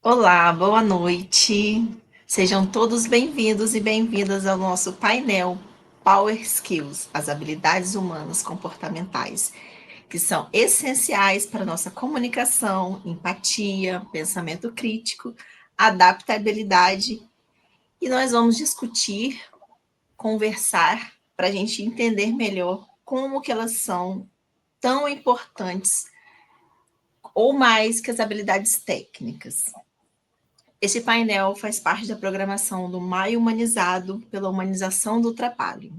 Olá, boa noite. Sejam todos bem-vindos e bem-vindas ao nosso painel Power Skills, as habilidades humanas comportamentais, que são essenciais para nossa comunicação, empatia, pensamento crítico, adaptabilidade. E nós vamos discutir, conversar, para a gente entender melhor como que elas são tão importantes ou mais que as habilidades técnicas. Este painel faz parte da programação do Maio Humanizado pela Humanização do Trabalho.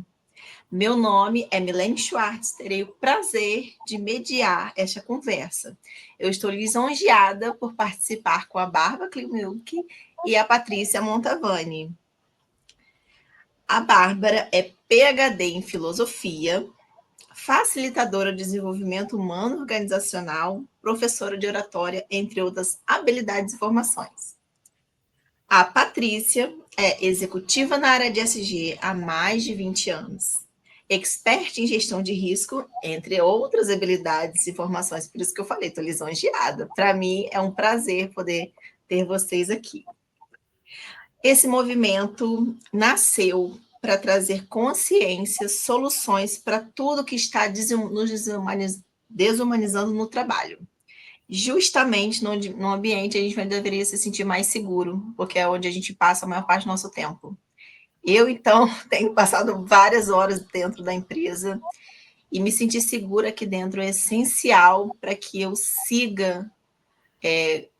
Meu nome é Milene Schwartz, terei o prazer de mediar esta conversa. Eu estou lisonjeada por participar com a Bárbara Klimilk e a Patrícia Montavani. A Bárbara é PhD em Filosofia, facilitadora de desenvolvimento humano organizacional, professora de oratória, entre outras habilidades e formações. A Patrícia é executiva na área de SG há mais de 20 anos. Expert em gestão de risco, entre outras habilidades e formações. Por isso que eu falei, estou lisonjeada. Para mim é um prazer poder ter vocês aqui. Esse movimento nasceu para trazer consciência, soluções para tudo que está nos desumanizando no trabalho. Justamente no ambiente a gente deveria se sentir mais seguro, porque é onde a gente passa a maior parte do nosso tempo. Eu, então, tenho passado várias horas dentro da empresa e me sentir segura aqui dentro é essencial para que eu siga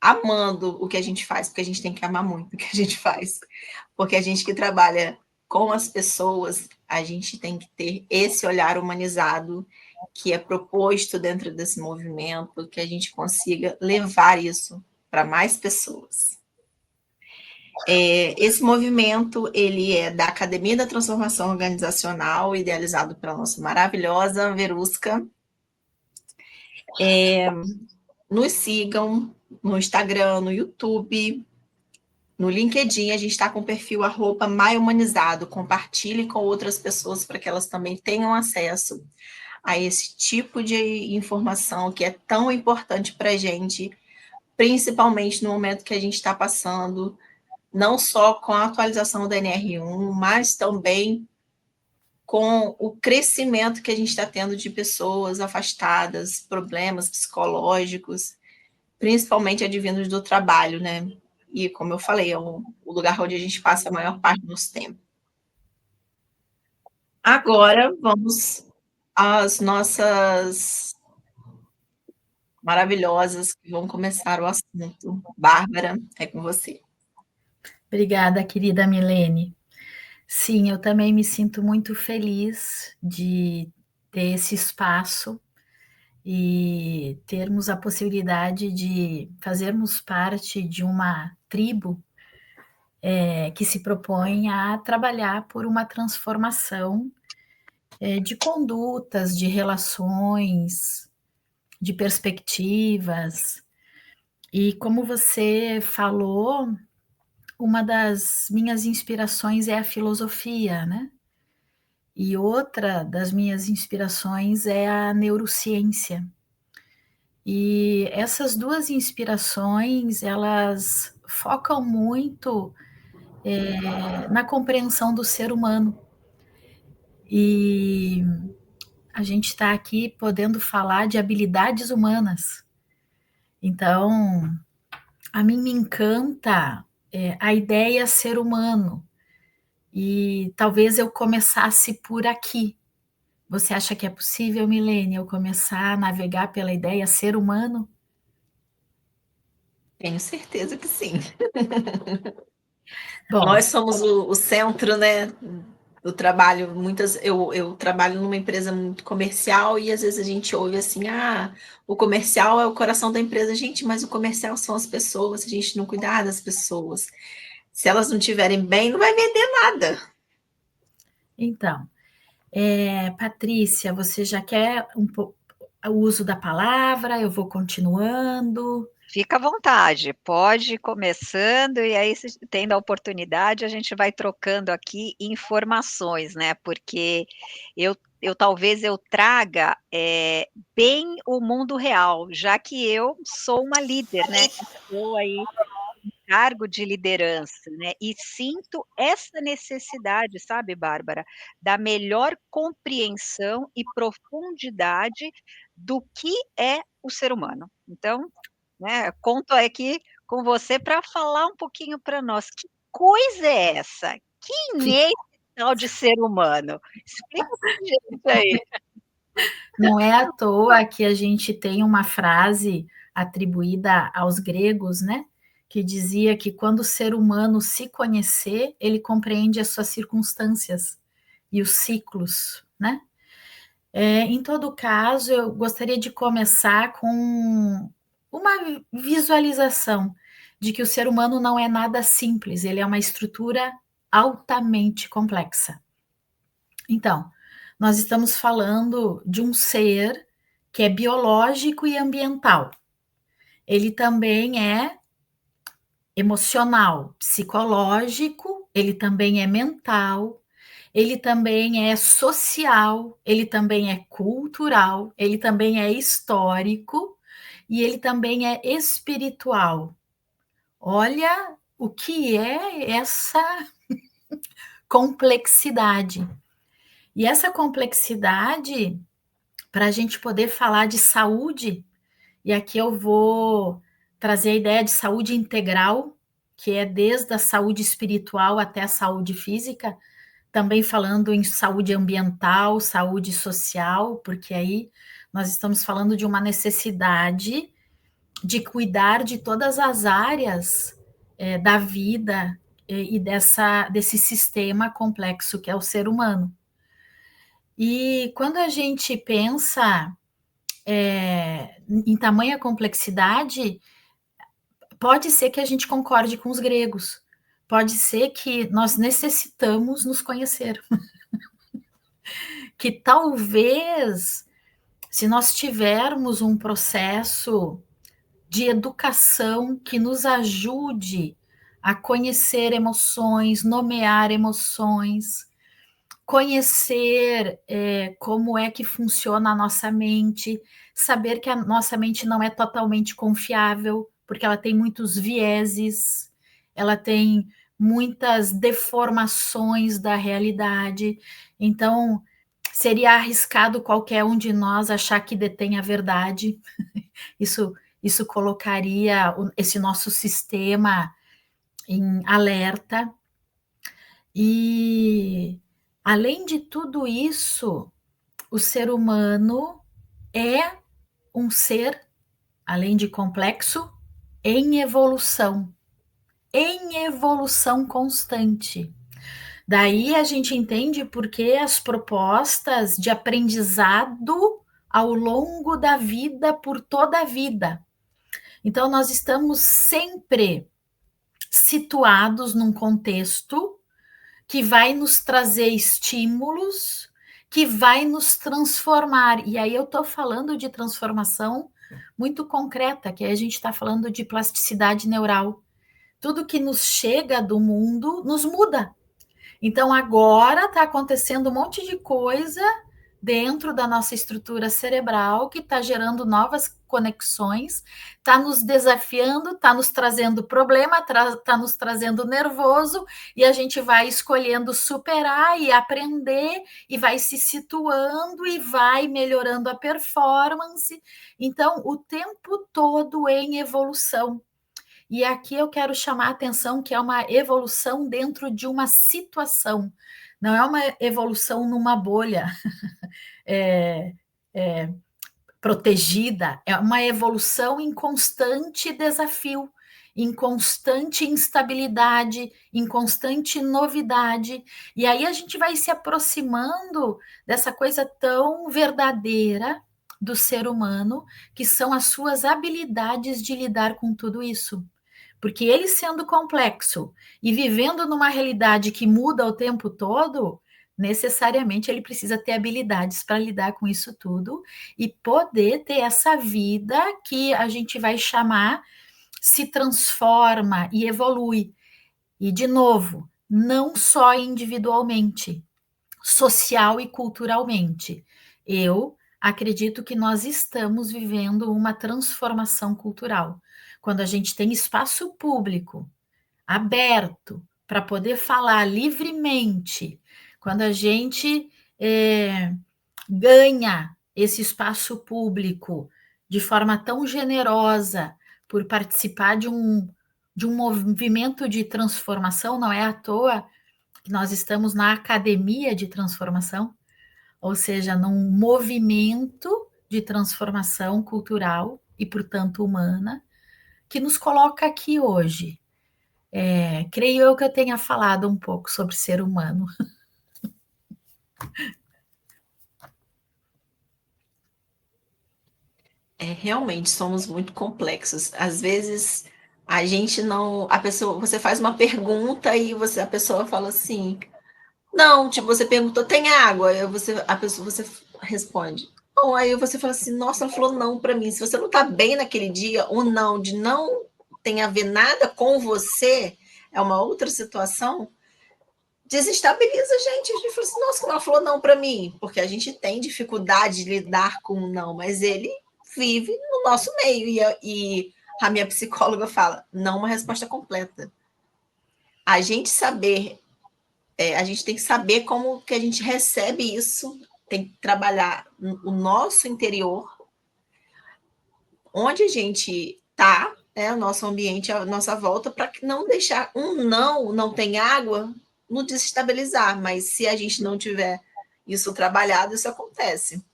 amando o que a gente faz, porque a gente tem que amar muito o que a gente faz. Porque a gente que trabalha com as pessoas, a gente tem que ter esse olhar humanizado que é proposto dentro desse movimento, que a gente consiga levar isso para mais pessoas. Esse movimento ele é da Academia da Transformação Organizacional, idealizado pela nossa maravilhosa Verusca. Nos sigam no Instagram, no YouTube, no LinkedIn. A gente está com o perfil @maihumanizado. Compartilhe com outras pessoas para que elas também tenham acesso a esse tipo de informação que é tão importante para a gente, principalmente no momento que a gente está passando, não só com a atualização da NR1, mas também com o crescimento que a gente está tendo de pessoas afastadas, problemas psicológicos, principalmente advindos do trabalho, né? E, como eu falei, é o lugar onde a gente passa a maior parte do nosso tempo. Agora, vamos às nossas maravilhosas que vão começar o assunto. Bárbara, é com você. Obrigada, querida Milene. Sim, eu também me sinto muito feliz de ter esse espaço e termos a possibilidade de fazermos parte de uma tribo que se propõe a trabalhar por uma transformação de condutas, de relações, de perspectivas. E como você falou, uma das minhas inspirações é a filosofia, né? E outra das minhas inspirações é a neurociência. E essas duas inspirações, elas focam muito na compreensão do ser humano. E a gente está aqui podendo falar de habilidades humanas. Então, a mim me encanta a ideia ser humano. E talvez eu começasse por aqui. Você acha que é possível, Milene, eu começar a navegar pela ideia ser humano? Tenho certeza que sim. Bom, Nós somos o centro, né, do trabalho. Eu trabalho numa empresa muito comercial e às vezes a gente ouve assim, o comercial é o coração da empresa. Gente, mas o comercial são as pessoas, se a gente não cuidar das pessoas. Se elas não estiverem bem, não vai vender nada. então, Patrícia, você já quer o uso da palavra? Eu vou continuando. Fica à vontade, pode ir começando e aí, tendo a oportunidade, a gente vai trocando aqui informações, né? Porque talvez eu traga bem o mundo real, já que eu sou uma líder, né? Estou aí cargo de liderança, né, e sinto essa necessidade, sabe, Bárbara, da melhor compreensão e profundidade do que é o ser humano. Então, né, conto aqui com você para falar um pouquinho para nós, que coisa é essa? Quem é esse tal de ser humano? Explica pra gente aí. Não é à toa que a gente tem uma frase atribuída aos gregos, né? Que dizia que quando o ser humano se conhecer, ele compreende as suas circunstâncias e os ciclos, né? Em todo caso, eu gostaria de começar com uma visualização de que o ser humano não é nada simples, ele é uma estrutura altamente complexa. Então, nós estamos falando de um ser que é biológico e ambiental. Ele também é emocional, psicológico, ele também é mental, ele também é social, ele também é cultural, ele também é histórico e ele também é espiritual. Olha o que é essa complexidade. E essa complexidade, para a gente poder falar de saúde, e aqui eu vou trazer a ideia de saúde integral, que é desde a saúde espiritual até a saúde física, também falando em saúde ambiental, saúde social, porque aí nós estamos falando de uma necessidade de cuidar de todas as áreas da vida e desse sistema complexo que é o ser humano. E quando a gente pensa em tamanha complexidade, pode ser que a gente concorde com os gregos, pode ser que nós necessitamos nos conhecer, que talvez, se nós tivermos um processo de educação que nos ajude a conhecer emoções, nomear emoções, conhecer como é que funciona a nossa mente, saber que a nossa mente não é totalmente confiável, porque ela tem muitos vieses, ela tem muitas deformações da realidade. Então, seria arriscado qualquer um de nós achar que detém a verdade. Isso colocaria esse nosso sistema em alerta. E, além de tudo isso, o ser humano é um ser, além de complexo, em evolução constante. Daí a gente entende por que as propostas de aprendizado ao longo da vida, por toda a vida. Então, nós estamos sempre situados num contexto que vai nos trazer estímulos, que vai nos transformar. E aí eu estou falando de transformação muito concreta, que aí a gente está falando de plasticidade neural. Tudo que nos chega do mundo nos muda. Então agora está acontecendo um monte de coisa dentro da nossa estrutura cerebral que está gerando novas conexões, está nos desafiando, está nos trazendo problema, está nos trazendo nervoso, e a gente vai escolhendo superar e aprender, e vai se situando e vai melhorando a performance. Então, o tempo todo em evolução. E aqui eu quero chamar a atenção que é uma evolução dentro de uma situação, não é uma evolução numa bolha protegida, é uma evolução em constante desafio, em constante instabilidade, em constante novidade. E aí a gente vai se aproximando dessa coisa tão verdadeira do ser humano, que são as suas habilidades de lidar com tudo isso. Porque ele sendo complexo e vivendo numa realidade que muda o tempo todo, necessariamente ele precisa ter habilidades para lidar com isso tudo e poder ter essa vida que a gente vai chamar se transforma e evolui. E, de novo, não só individualmente, social e culturalmente. Eu acredito que nós estamos vivendo uma transformação cultural. Quando a gente tem espaço público aberto para poder falar livremente, quando a gente ganha esse espaço público de forma tão generosa por participar de um movimento de transformação, não é à toa que nós estamos na academia de transformação, ou seja, num movimento de transformação cultural e, portanto, humana, que nos coloca aqui hoje. Creio eu que eu tenha falado um pouco sobre ser humano. Realmente somos muito complexos. Às vezes a gente não, a pessoa, você faz uma pergunta e a pessoa fala assim, não, tipo, você perguntou, tem água? Você responde. Bom, aí você fala assim, nossa, ela falou não para mim. Se você não está bem naquele dia, o não de não tem a ver nada com você, é uma outra situação, desestabiliza a gente. A gente fala assim, nossa, como ela falou não para mim, porque a gente tem dificuldade de lidar com o não, mas ele vive no nosso meio. E a minha psicóloga fala, não uma resposta completa. A gente saber, a gente tem que saber como que a gente recebe isso, tem que trabalhar o nosso interior, onde a gente está, né, o nosso ambiente, a nossa volta, para não deixar não tem água, nos desestabilizar. Mas se a gente não tiver isso trabalhado, isso acontece.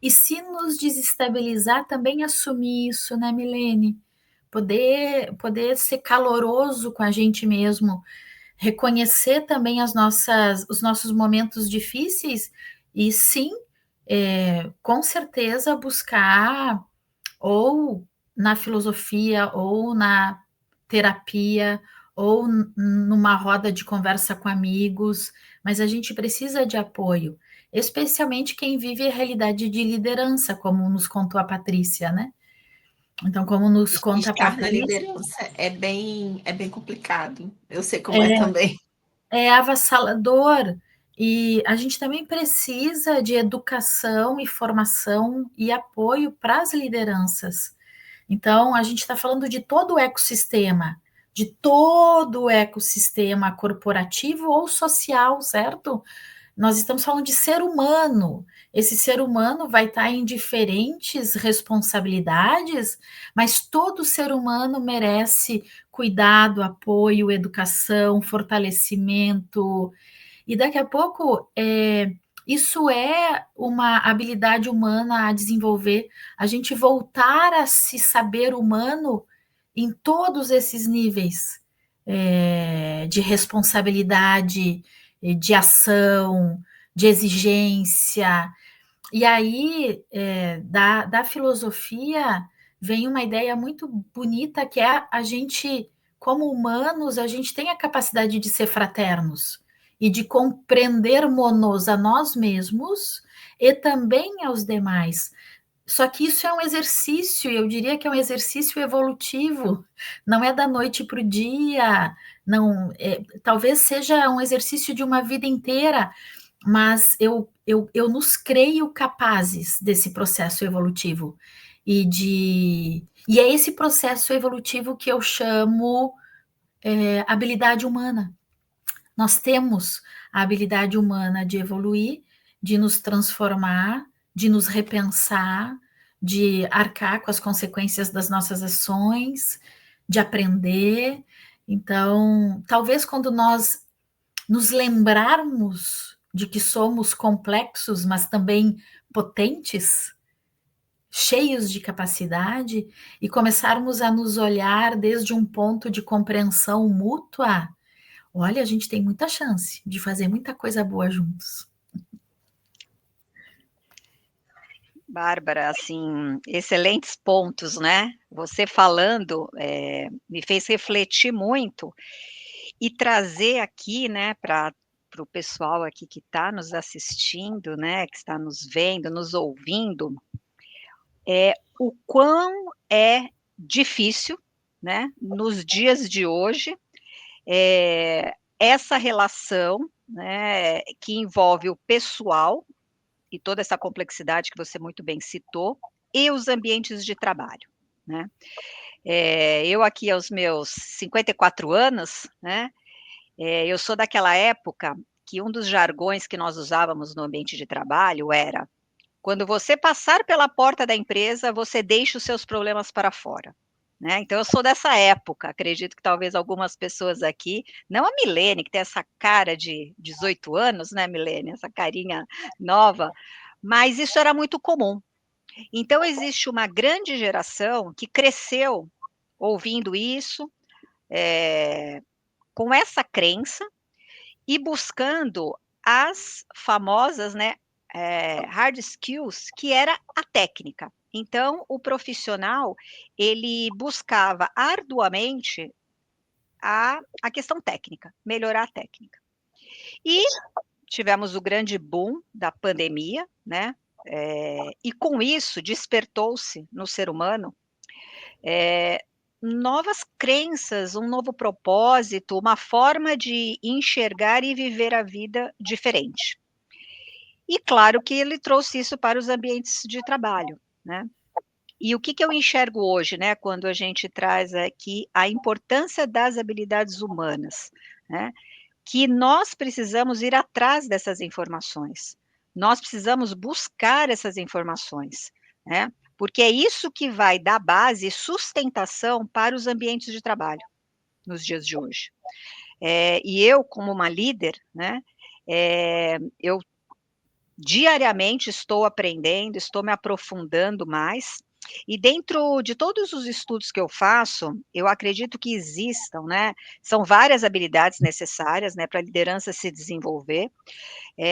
E se nos desestabilizar, também assumir isso, né, Milene? Poder ser caloroso com a gente mesmo, reconhecer também os nossos momentos difíceis e sim, com certeza buscar ou na filosofia ou na terapia ou numa roda de conversa com amigos, mas a gente precisa de apoio, especialmente quem vive a realidade de liderança, como nos contou a Patrícia, né? Então, como nos conta a Estar na Patrícia, liderança é bem complicado. Eu sei como é também. é avassalador. E a gente também precisa de educação e formação e apoio para as lideranças. Então, a gente está falando de todo o ecossistema corporativo ou social, certo? Nós estamos falando de ser humano. Esse ser humano vai estar em diferentes responsabilidades, mas todo ser humano merece cuidado, apoio, educação, fortalecimento. E daqui a pouco, isso é uma habilidade humana a desenvolver, a gente voltar a se saber humano em todos esses níveis de responsabilidade, de ação, de exigência. E aí, da filosofia, vem uma ideia muito bonita que é a gente, como humanos, a gente tem a capacidade de ser fraternos e de compreendermos a nós mesmos e também aos demais. Só que isso é um exercício, eu diria que é um exercício evolutivo, não é da noite para o dia, não, talvez seja um exercício de uma vida inteira, mas eu nos creio capazes desse processo evolutivo. E é esse processo evolutivo que eu chamo habilidade humana. Nós temos a habilidade humana de evoluir, de nos transformar, de nos repensar, de arcar com as consequências das nossas ações, de aprender. Então, talvez quando nós nos lembrarmos de que somos complexos, mas também potentes, cheios de capacidade, e começarmos a nos olhar desde um ponto de compreensão mútua, olha, a gente tem muita chance de fazer muita coisa boa juntos. Bárbara, assim, excelentes pontos, né? Você falando, me fez refletir muito e trazer aqui, né, para o pessoal aqui que está nos assistindo, né, que está nos vendo, nos ouvindo, o quão é difícil, né, nos dias de hoje, essa relação, né, que envolve o pessoal e toda essa complexidade que você muito bem citou, e os ambientes de trabalho, né? Eu aqui aos meus 54 anos, né, eu sou daquela época que um dos jargões que nós usávamos no ambiente de trabalho era: "Quando você passar pela porta da empresa, você deixa os seus problemas para fora", né. Então eu sou dessa época, acredito que talvez algumas pessoas aqui, não a Milene, que tem essa cara de 18 anos, né, Milene, essa carinha nova, mas isso era muito comum. Então existe uma grande geração que cresceu ouvindo isso, eh, com essa crença e buscando as famosas, né, hard skills, que era a técnica. Então o profissional, ele buscava arduamente a questão técnica, melhorar a técnica. E tivemos o grande boom da pandemia, né, e com isso despertou-se no ser humano novas crenças, um novo propósito, uma forma de enxergar e viver a vida diferente. E claro que ele trouxe isso para os ambientes de trabalho, né. E o que que eu enxergo hoje, né, quando a gente traz aqui a importância das habilidades humanas, né, que nós precisamos ir atrás dessas informações. Nós precisamos buscar essas informações, né, porque é isso que vai dar base e sustentação para os ambientes de trabalho, nos dias de hoje. E eu como uma líder, né, eu diariamente estou aprendendo, estou me aprofundando mais, e dentro de todos os estudos que eu faço, eu acredito que existam, né, são várias habilidades necessárias, né, para a liderança se desenvolver,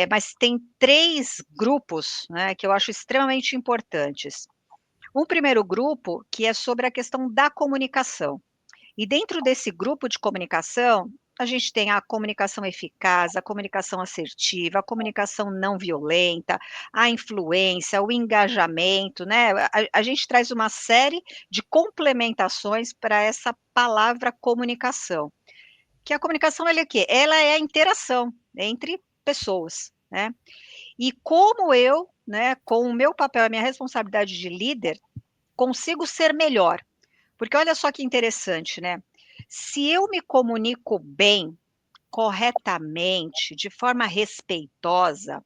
mas tem 3 grupos, né, que eu acho extremamente importantes. Um primeiro grupo que é sobre a questão da comunicação. E dentro desse grupo de comunicação, a gente tem a comunicação eficaz, a comunicação assertiva, a comunicação não violenta, a influência, o engajamento, né. A gente traz uma série de complementações para essa palavra comunicação. Que a comunicação ela é o quê? Ela é a interação entre pessoas, né. E como eu, né, com o meu papel, a minha responsabilidade de líder, consigo ser melhor. Porque olha só que interessante, né, se eu me comunico bem, corretamente, de forma respeitosa,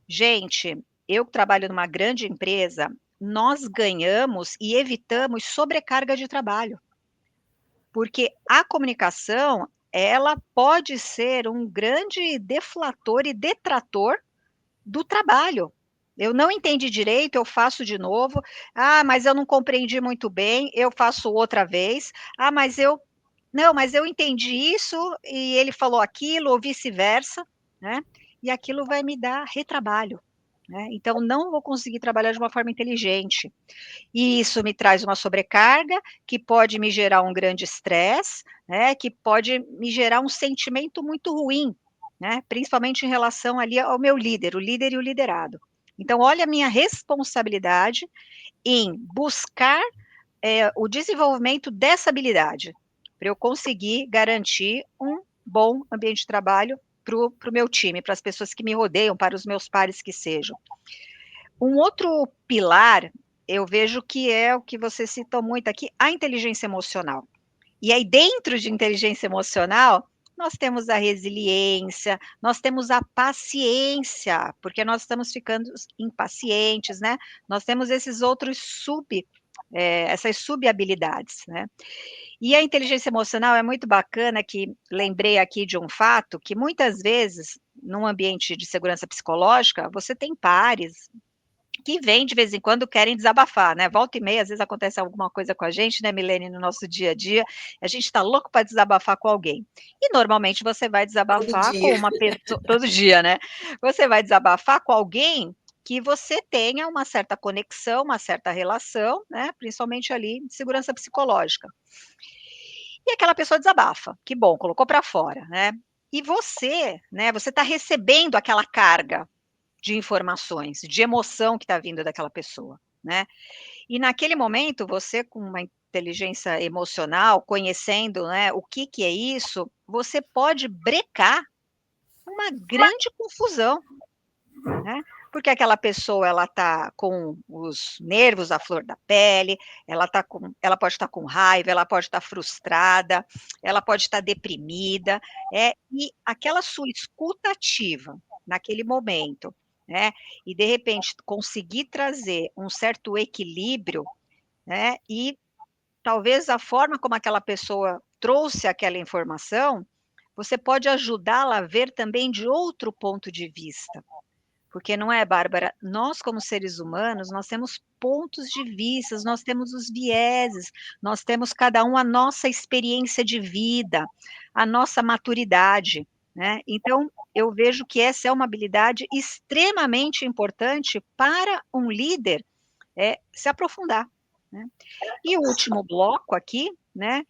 gente, eu que trabalho numa grande empresa, nós ganhamos e evitamos sobrecarga de trabalho, porque a comunicação, ela pode ser um grande deflator e detrator do trabalho. Eu não entendi direito, eu faço de novo. "Ah, mas eu não compreendi muito bem", eu faço outra vez. "Ah, mas eu não, mas eu entendi isso e ele falou aquilo", ou vice-versa, né, e aquilo vai me dar retrabalho, né, então não vou conseguir trabalhar de uma forma inteligente. E isso me traz uma sobrecarga, que pode me gerar um grande estresse, né, que pode me gerar um sentimento muito ruim, né, principalmente em relação ali ao meu líder, o líder e o liderado. Então olha a minha responsabilidade em buscar, o desenvolvimento dessa habilidade, para eu conseguir garantir um bom ambiente de trabalho para o meu time, para as pessoas que me rodeiam, para os meus pares que sejam. Um outro pilar, eu vejo que é o que você citou muito aqui, a inteligência emocional. E aí dentro de inteligência emocional, nós temos a resiliência, nós temos a paciência, porque nós estamos ficando impacientes, né, nós temos esses outros essas sub-habilidades, né. E a inteligência emocional é muito bacana que lembrei aqui de um fato que muitas vezes, num ambiente de segurança psicológica, você tem pares que vêm de vez em quando querem desabafar, né, volta e meia, às vezes acontece alguma coisa com a gente, né, Milene, no nosso dia a dia, a gente está louco para desabafar com alguém. E normalmente você vai Todo desabafar com dia. uma pessoa todo dia, né, você vai desabafar com alguém que você tenha uma certa conexão, uma certa relação, né, principalmente ali de segurança psicológica. E aquela pessoa desabafa, que bom, colocou para fora, né. E você, né, você está recebendo aquela carga de informações, de emoção que está vindo daquela pessoa, né. E naquele momento você com uma inteligência emocional, conhecendo, né, o que que é isso, você pode brecar uma grande confusão, né. Porque aquela pessoa ela está com os nervos à flor da pele, ela pode estar com raiva, ela pode estar frustrada, ela pode estar deprimida, e aquela sua escuta ativa naquele momento, né, e de repente conseguir trazer um certo equilíbrio, né, e talvez a forma como aquela pessoa trouxe aquela informação, você pode ajudá-la a ver também de outro ponto de vista. Porque não é, Bárbara, nós como seres humanos, nós temos pontos de vistas, nós temos os vieses, nós temos cada um a nossa experiência de vida, a nossa maturidade, né. Então, eu vejo que essa é uma habilidade extremamente importante para um líder, se aprofundar, né. E o último bloco aqui, né,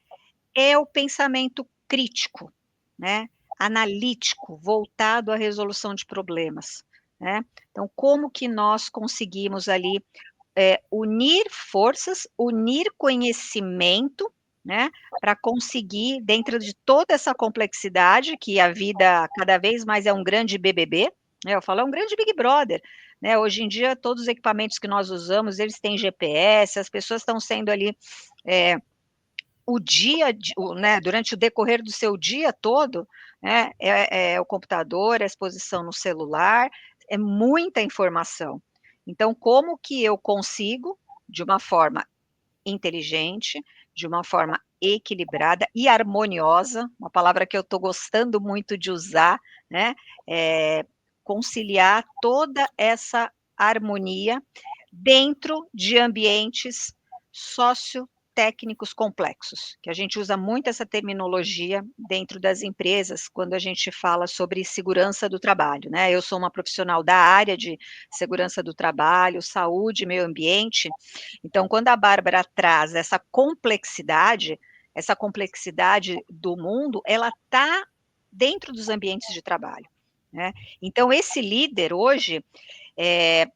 é o pensamento crítico, né, analítico, voltado à resolução de problemas, né. Então, como que nós conseguimos ali, unir forças, unir conhecimento, né, para conseguir, dentro de toda essa complexidade, que a vida cada vez mais é um grande BBB, né, eu falo, é um grande Big Brother, né, hoje em dia todos os equipamentos que nós usamos, eles têm GPS, as pessoas estão sendo ali, eh né, durante o decorrer do seu dia todo, né, é o computador, é a exposição no celular, é muita informação. Então, como que eu consigo, de uma forma inteligente, de uma forma equilibrada e harmoniosa, uma palavra que eu estou gostando muito de usar, né, conciliar toda essa harmonia dentro de ambientes sociotécnicos complexos, que a gente usa muito essa terminologia dentro das empresas, quando a gente fala sobre segurança do trabalho, né. Eu sou uma profissional da área de segurança do trabalho, saúde, meio ambiente, então quando a Bárbara traz essa complexidade do mundo, ela está dentro dos ambientes de trabalho, né. Então esse líder hoje,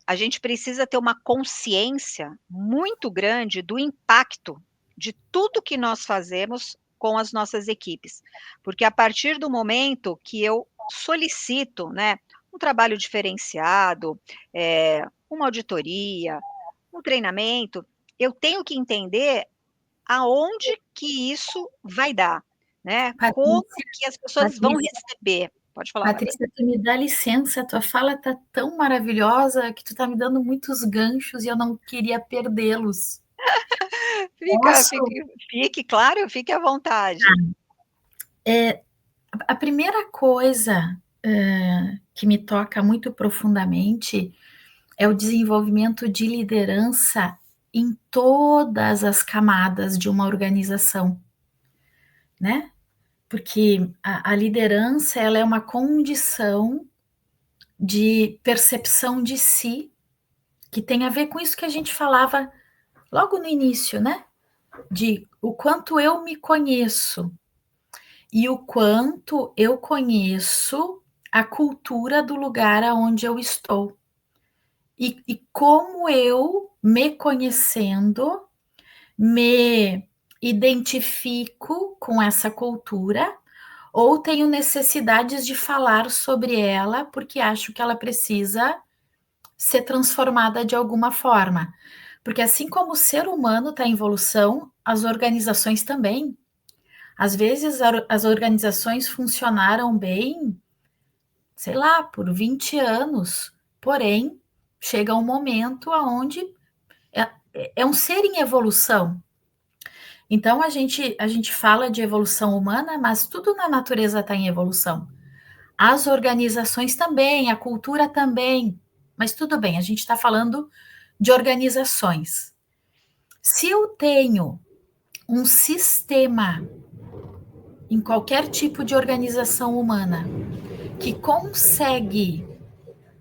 a gente precisa ter uma consciência muito grande do impacto de tudo que nós fazemos com as nossas equipes, porque a partir do momento que eu solicito, né, um trabalho diferenciado, uma auditoria, um treinamento, eu tenho que entender aonde que isso vai dar, né, como Patrícia, que as pessoas vão Patrícia, receber. Pode falar, Bárbara. Patrícia, tu me dá licença, tua fala tá tão maravilhosa que tu tá me dando muitos ganchos e eu não queria perdê-los. Fica Posso? fique claro, fique à vontade. Tá. A primeira coisa, que me toca muito profundamente é o desenvolvimento de liderança em todas as camadas de uma organização, né, porque a liderança, ela é uma condição de percepção de si, que tem a ver com isso que a gente falava logo no início, né, de o quanto eu me conheço e o quanto eu conheço a cultura do lugar aonde eu estou. E como eu, me conhecendo, me identifico com essa cultura ou tenho necessidades de falar sobre ela, porque acho que ela precisa ser transformada de alguma forma. Porque assim como o ser humano está em evolução, as organizações também. Às vezes as organizações funcionaram bem, sei lá, por 20 anos, porém chega um momento aonde é um ser em evolução. Então a gente fala de evolução humana, mas tudo na natureza está em evolução. As organizações também, a cultura também, mas tudo bem, a gente está falando de organizações. Se eu tenho um sistema em qualquer tipo de organização humana que consegue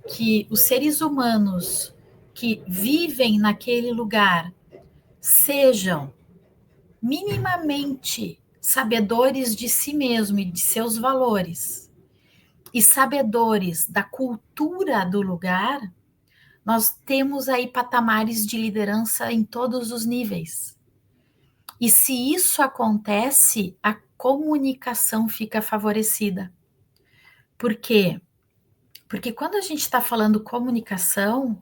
que os seres humanos que vivem naquele lugar sejam minimamente sabedores de si mesmo e de seus valores e sabedores da cultura do lugar, nós temos aí patamares de liderança em todos os níveis. E se isso acontece, a comunicação fica favorecida. Por quê? Porque quando a gente está falando comunicação,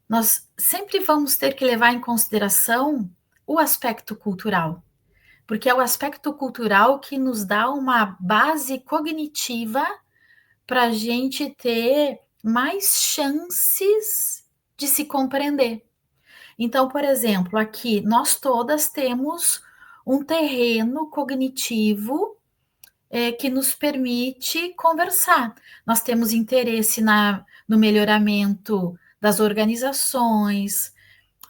nós sempre vamos ter que levar em consideração o aspecto cultural, porque é o aspecto cultural que nos dá uma base cognitiva para a gente ter mais chances de se compreender. Então, por exemplo, aqui nós todas temos um terreno cognitivo que nos permite conversar. Nós temos interesse no melhoramento das organizações,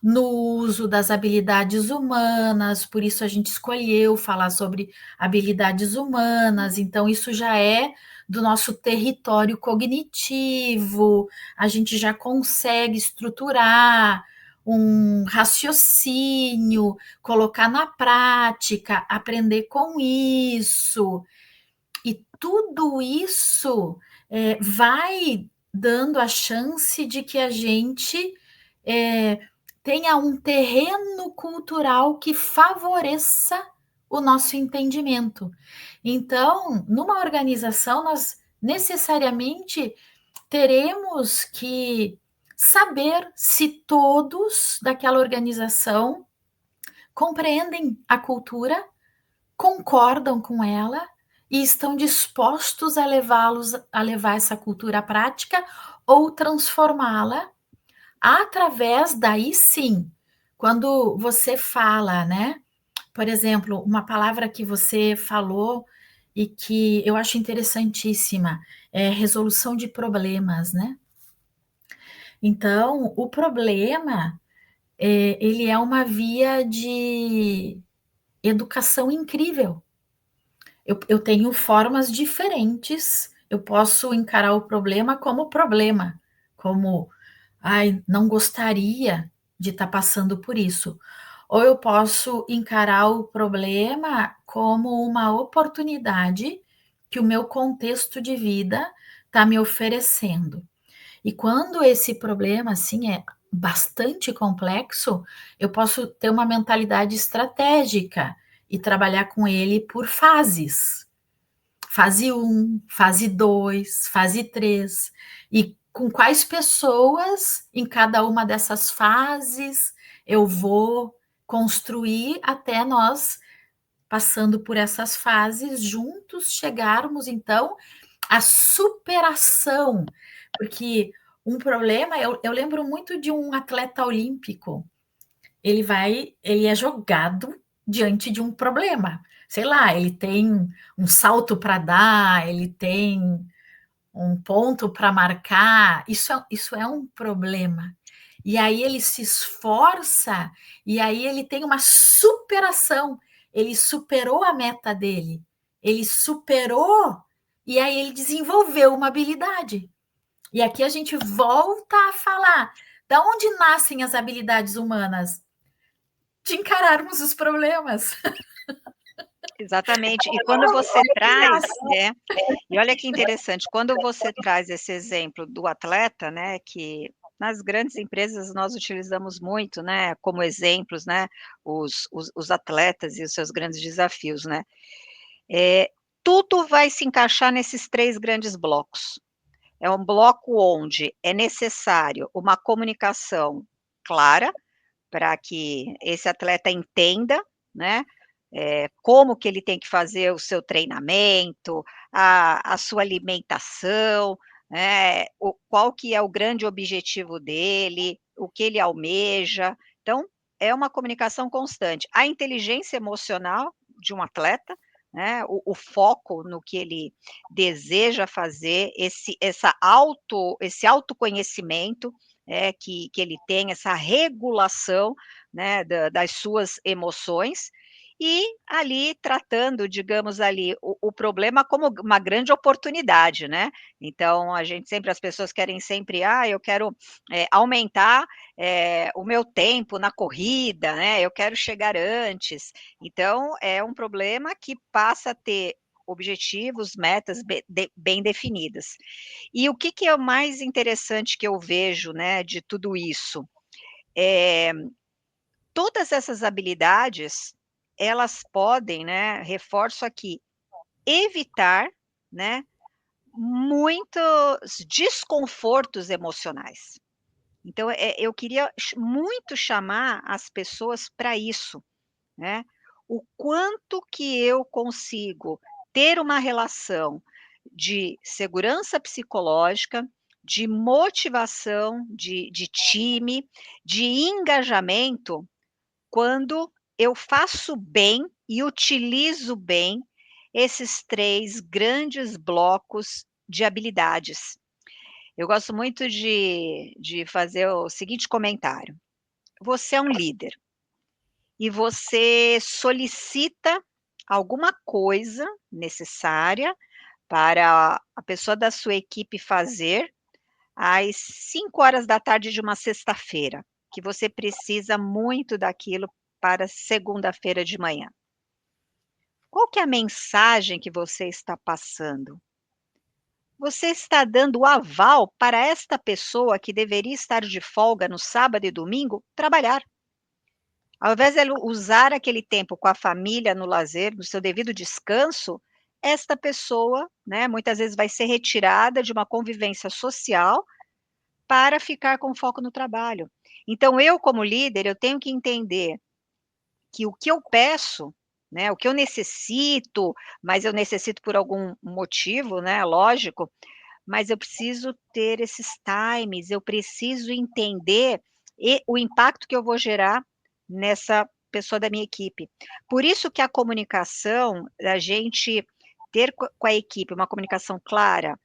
no uso das habilidades humanas, por isso a gente escolheu falar sobre habilidades humanas, então isso já é do nosso território cognitivo, a gente já consegue estruturar um raciocínio, colocar na prática, aprender com isso. E tudo isso vai dando a chance de que a gente tenha um terreno cultural que favoreça o nosso entendimento. Então, numa organização, nós necessariamente teremos que saber se todos daquela organização compreendem a cultura, concordam com ela e estão dispostos a levar essa cultura à prática ou transformá-la através daí sim. Quando você fala, né? Por exemplo, uma palavra que você falou e que eu acho interessantíssima é resolução de problemas, né? Então, o problema ele é uma via de educação incrível. Eu tenho formas diferentes, eu posso encarar o problema, como, ai, não gostaria de estar passando por isso. Ou eu posso encarar o problema como uma oportunidade que o meu contexto de vida está me oferecendo. E quando esse problema, assim, é bastante complexo, eu posso ter uma mentalidade estratégica e trabalhar com ele por fases. Fase 1, fase 2, fase 3. E com quais pessoas em cada uma dessas fases eu vou construir até nós, passando por essas fases, juntos chegarmos, então, à superação. Porque um problema, eu lembro muito de um atleta olímpico, ele é jogado diante de um problema. Sei lá, ele tem um salto para dar, ele tem um ponto para marcar, isso é um problema. E aí ele se esforça, e aí ele tem uma superação, ele superou a meta dele, ele superou, e aí ele desenvolveu uma habilidade. E aqui a gente volta a falar, da onde nascem as habilidades humanas? De encararmos os problemas. Exatamente. E quando você traz, né, e olha que interessante, quando você traz esse exemplo do atleta, né, que nas grandes empresas nós utilizamos muito, né, como exemplos, né, os atletas e os seus grandes desafios, né. Tudo vai se encaixar nesses 3 grandes blocos. É um bloco onde é necessário uma comunicação clara, para que esse atleta entenda, né, como que ele tem que fazer o seu treinamento, a sua alimentação, né, qual que é o grande objetivo dele, o que ele almeja. Então, é uma comunicação constante. A inteligência emocional de um atleta, né, o foco no que ele deseja fazer, esse autoconhecimento, que ele tem, essa regulação, né, das suas emoções, e ali tratando, digamos ali, o problema como uma grande oportunidade, né. Então a gente sempre as pessoas querem sempre: "Ah, eu quero, aumentar, o meu tempo na corrida, né, eu quero chegar antes". Então é um problema que passa a ter objetivos, metas bem definidas. E o que que é o mais interessante que eu vejo, né, de tudo isso? Eh, Todas essas habilidades, elas podem, né, reforço aqui, evitar, né, muitos desconfortos emocionais. Então, eu queria muito chamar as pessoas para isso, né? O quanto que eu consigo ter uma relação de segurança psicológica, de motivação, de time, de engajamento, quando eu faço bem e utilizo bem esses 3 grandes blocos de habilidades. Eu gosto muito de fazer o seguinte comentário: você é um líder e você solicita alguma coisa necessária para a pessoa da sua equipe fazer às 5 horas da tarde de uma sexta-feira, que você precisa muito daquilo para segunda-feira de manhã. Qual que é a mensagem que você está passando? Você está dando o aval para esta pessoa que deveria estar de folga no sábado e domingo trabalhar. Ao invés de ela usar aquele tempo com a família no lazer, no seu devido descanso, esta pessoa, né, muitas vezes vai ser retirada de uma convivência social para ficar com foco no trabalho. Então eu, como líder, eu tenho que entender que o que eu peço, né, o que eu necessito, mas eu necessito por algum motivo, né, lógico, mas eu preciso ter esses times, eu preciso entender o impacto que eu vou gerar nessa pessoa da minha equipe. Por isso que a comunicação, a gente ter com a equipe uma comunicação clara,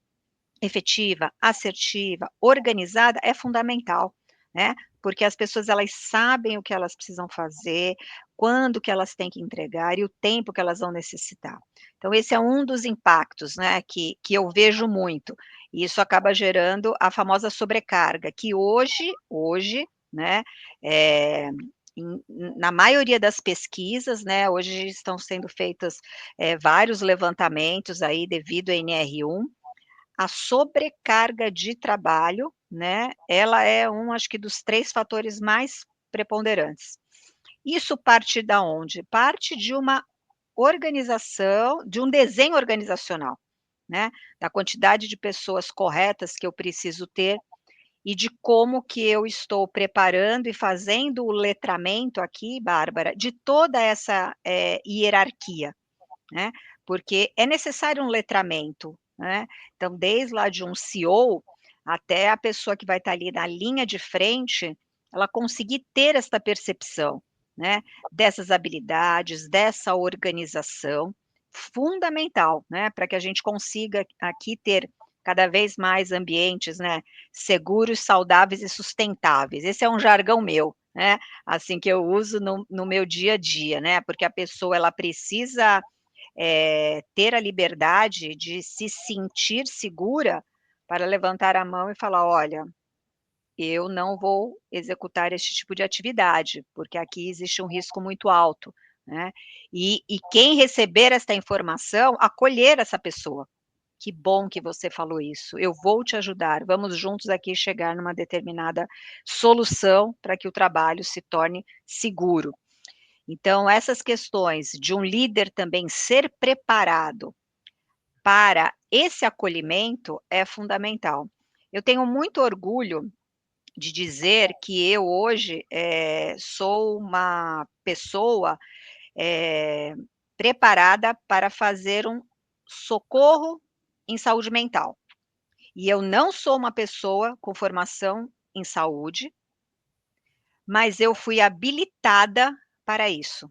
efetiva, assertiva, organizada é fundamental, né? Porque as pessoas elas sabem o que elas precisam fazer, quando que elas têm que entregar e o tempo que elas vão necessitar. Então esse é um dos impactos, né, que eu vejo muito, e isso acaba gerando a famosa sobrecarga, que hoje, né, na maioria das pesquisas, né, hoje estão sendo feitos, vários levantamentos aí devido à NR1, a sobrecarga de trabalho, né, ela é acho que dos 3 fatores mais preponderantes. Isso parte da onde? Parte de uma organização, de um desenho organizacional, né, da quantidade de pessoas corretas que eu preciso ter e de como que eu estou preparando e fazendo o letramento aqui, Bárbara, de toda essa, hierarquia, né, porque é necessário um letramento, né, então desde lá de um CEO, até a pessoa que vai estar ali na linha de frente, ela conseguir ter esta percepção, né, dessas habilidades, dessa organização, fundamental, né, para que a gente consiga aqui ter cada vez mais ambientes, né, seguros, saudáveis e sustentáveis. Esse é um jargão meu, né, assim, que eu uso no meu dia a dia, né, porque a pessoa ela precisa ter a liberdade de se sentir segura para levantar a mão e falar: "Olha, eu não vou executar este tipo de atividade, porque aqui existe um risco muito alto", né. E quem receber esta informação, acolher essa pessoa. "Que bom que você falou isso, eu vou te ajudar, vamos juntos aqui chegar numa determinada solução para que o trabalho se torne seguro". Então, essas questões de um líder também ser preparado para esse acolhimento é fundamental. Eu tenho muito orgulho de dizer que eu hoje, sou uma pessoa, eh, preparada para fazer um socorro em saúde mental. E eu não sou uma pessoa com formação em saúde, mas eu fui habilitada para isso.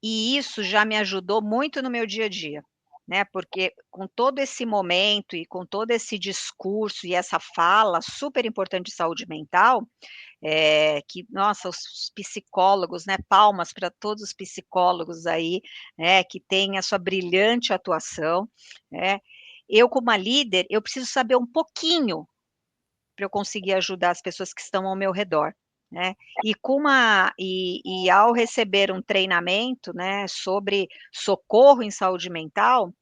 E isso já me ajudou muito no meu dia a dia, né, porque com todo esse momento e com todo esse discurso e essa fala super importante de saúde mental, que nossa, os psicólogos, né, palmas para todos os psicólogos aí, né, que têm a sua brilhante atuação, né. Eu como uma líder, eu preciso saber um pouquinho para eu conseguir ajudar as pessoas que estão ao meu redor, né. E ao receber um treinamento, né, sobre socorro em saúde mental,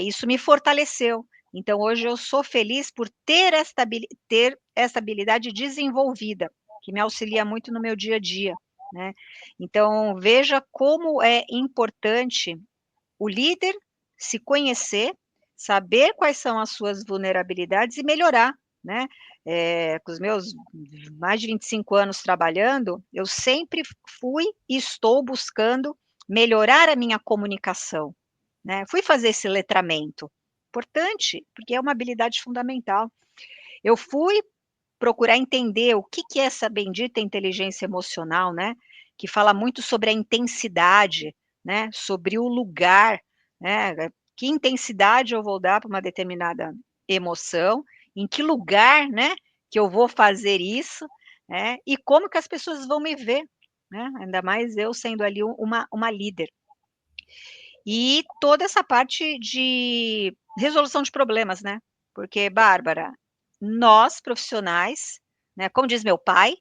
isso me fortaleceu. Então hoje eu sou feliz por ter essa habilidade desenvolvida, que me auxilia muito no meu dia a dia, né. Então veja como é importante o líder se conhecer, saber quais são as suas vulnerabilidades e melhorar, né? Com os meus mais de 25 anos trabalhando, eu sempre fui e estou buscando melhorar a minha comunicação, né? Fui fazer esse letramento, importante, porque é uma habilidade fundamental. Eu fui procurar entender o que é essa bendita inteligência emocional, né, que fala muito sobre a intensidade, né, sobre o lugar, né, que intensidade eu vou dar para uma determinada emoção, em que lugar, né, que eu vou fazer isso, né, e como que as pessoas vão me ver, né, ainda mais eu sendo ali uma líder. E toda essa parte de resolução de problemas, né, porque, Bárbara, nós profissionais, né, como diz meu pai,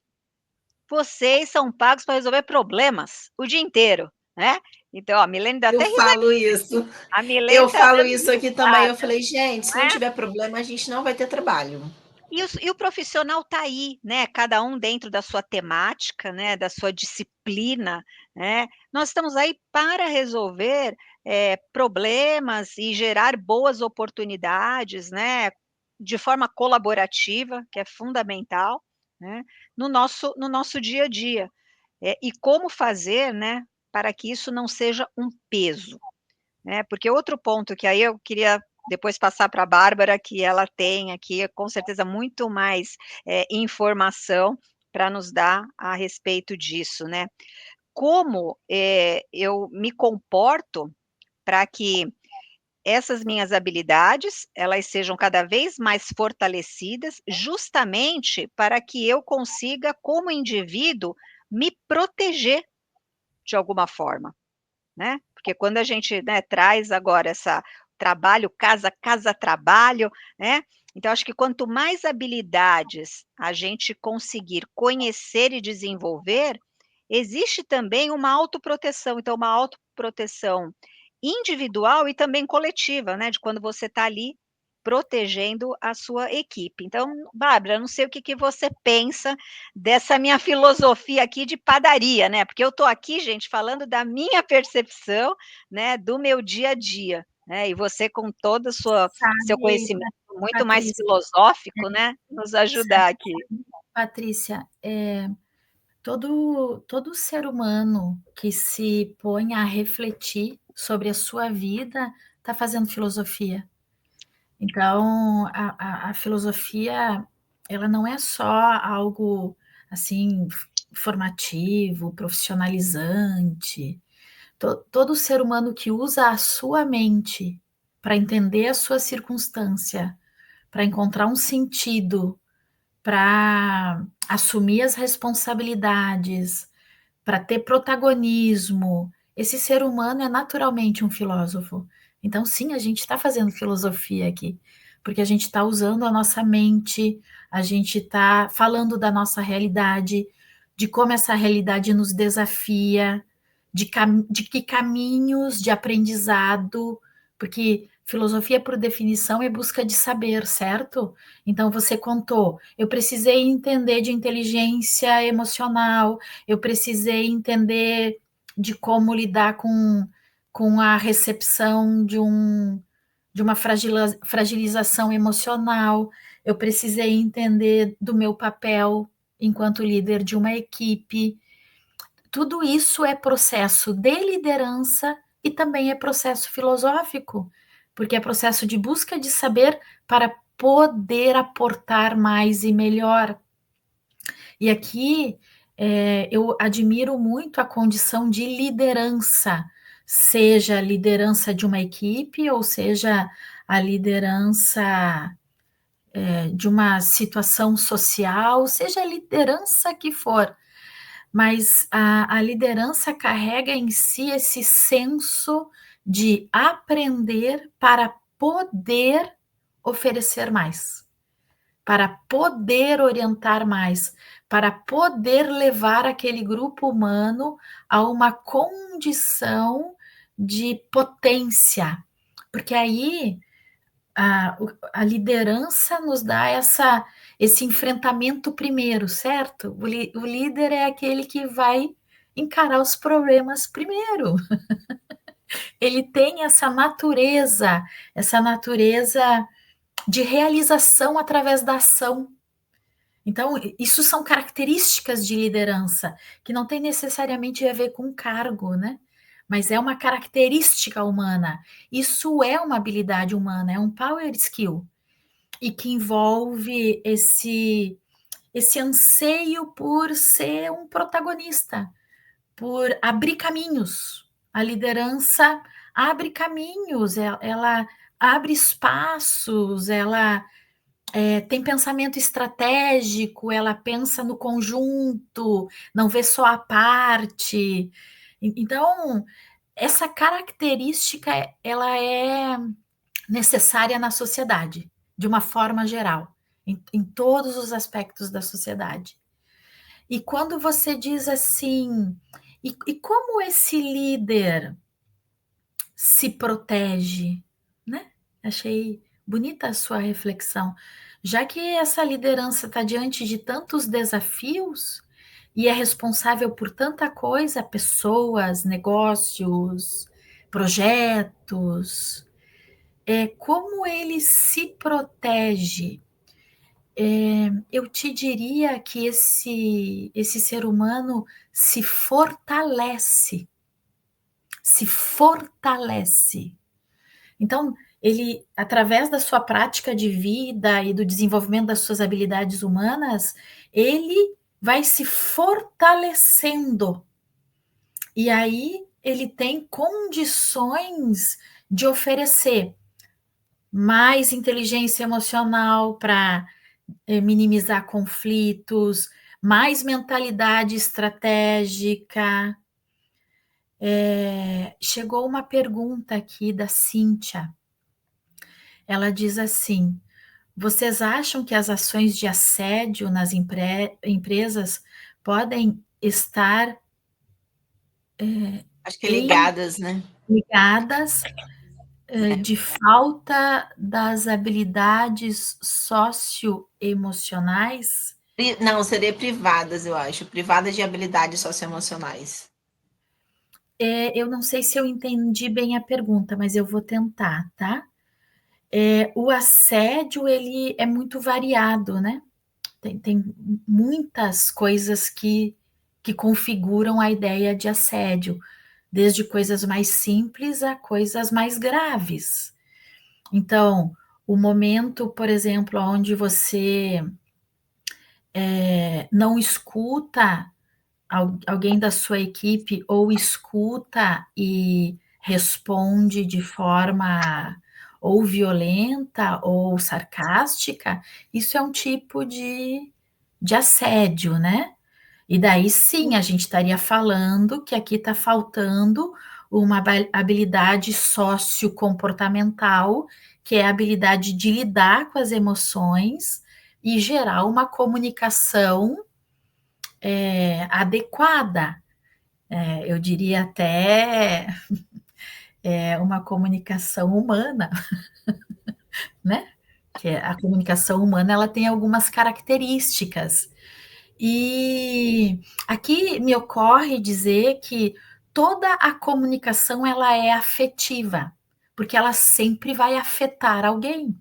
vocês são pagos para resolver problemas o dia inteiro, né. Então, ó, a Milene dá Eu até falo risadinha isso. aqui, a Milene Eu tá falo dando isso aqui também. Eu risada, falei, gente, se não não é. tiver problema, a gente não vai ter trabalho. E o profissional está aí, né, cada um dentro da sua temática, né, da sua disciplina, né. Nós estamos aí para resolver, problemas e gerar boas oportunidades, né, de forma colaborativa, que é fundamental, né, no nosso dia a dia. E como fazer, né, para que isso não seja um peso, né, porque outro ponto que aí eu queria depois passar para a Bárbara, que ela tem aqui, com certeza, muito mais, informação para nos dar a respeito disso, né. Como, eu me comporto para que essas minhas habilidades, elas sejam cada vez mais fortalecidas, justamente para que eu consiga, como indivíduo, me proteger de alguma forma, né, porque quando a gente, né, traz agora essa trabalho, casa, casa, trabalho, né, então acho que quanto mais habilidades a gente conseguir conhecer e desenvolver, existe também uma autoproteção, então uma autoproteção individual e também coletiva, né, de quando você está ali protegendo a sua equipe. Então, Bárbara, não sei o que você pensa dessa minha filosofia aqui de padaria, né, porque eu estou aqui, gente, falando da minha percepção, né, do meu dia a dia, né, e você com todo o seu Sabe, conhecimento muito mais Patrícia, filosófico, né, nos ajudar sabe, aqui. Patrícia, todo ser humano que se põe a refletir sobre a sua vida está fazendo filosofia. Então, a filosofia, ela não é só algo assim formativo, profissionalizante. Todo ser humano que usa a sua mente para entender a sua circunstância, para encontrar um sentido, para assumir as responsabilidades, para ter protagonismo, esse ser humano é naturalmente um filósofo. Então, sim, a gente está fazendo filosofia aqui, porque a gente está usando a nossa mente, a gente está falando da nossa realidade, de como essa realidade nos desafia, de que caminhos de aprendizado, porque filosofia, por definição, é busca de saber, certo? Então, você contou, eu precisei entender de inteligência emocional, eu precisei entender de como lidar com a recepção de uma fragilização emocional, eu precisei entender do meu papel enquanto líder de uma equipe. Tudo isso é processo de liderança e também é processo filosófico, porque é processo de busca de saber para poder aportar mais e melhor. E aqui eu admiro muito a condição de liderança, seja a liderança de uma equipe, ou seja a liderança de uma situação social, seja a liderança que for, mas a liderança carrega em si esse senso de aprender para poder oferecer mais, para poder orientar mais, para poder levar aquele grupo humano a uma condição de potência, porque aí a liderança nos dá esse enfrentamento primeiro, certo? O líder é aquele que vai encarar os problemas primeiro. ele tem essa natureza de realização através da ação. Então, isso são características de liderança, que não tem necessariamente a ver com cargo, né? Mas é uma característica humana. Isso é uma habilidade humana, é um power skill. E que envolve esse anseio por ser um protagonista, por abrir caminhos. A liderança abre caminhos, ela abre espaços, ela tem pensamento estratégico, ela pensa no conjunto, não vê só a parte. Então, essa característica, ela é necessária na sociedade, de uma forma geral, em todos os aspectos da sociedade. E quando você diz assim, e como esse líder se protege, né? Achei bonita a sua reflexão. Já que essa liderança está diante de tantos desafios e é responsável por tanta coisa, pessoas, negócios, projetos, como ele se protege? Eu te diria que esse ser humano se fortalece, se fortalece. Então, ele, através da sua prática de vida e do desenvolvimento das suas habilidades humanas, ele vai se fortalecendo. E aí ele tem condições de oferecer mais inteligência emocional para minimizar conflitos, mais mentalidade estratégica. Chegou uma pergunta aqui da Cíntia. Ela diz assim: vocês acham que as ações de assédio nas empresas podem estar Acho que ligadas, né? ligadas de falta das habilidades socioemocionais? Não, seria privadas, eu acho. Privadas de habilidades socioemocionais. Eu não sei se eu entendi bem a pergunta, mas eu vou tentar, tá? O assédio, ele é muito variado, né? Tem muitas coisas que configuram a ideia de assédio, desde coisas mais simples a coisas mais graves. Então, o momento, por exemplo, onde você não escuta alguém da sua equipe ou escuta e responde de forma ou violenta ou sarcástica, isso é um tipo de assédio, né? E daí sim, a gente estaria falando que aqui está faltando uma habilidade sociocomportamental, que é a habilidade de lidar com as emoções e gerar uma comunicação adequada. Eu diria até uma comunicação humana, né? Que a comunicação humana, ela tem algumas características. E aqui me ocorre dizer que toda a comunicação, ela é afetiva, porque ela sempre vai afetar alguém.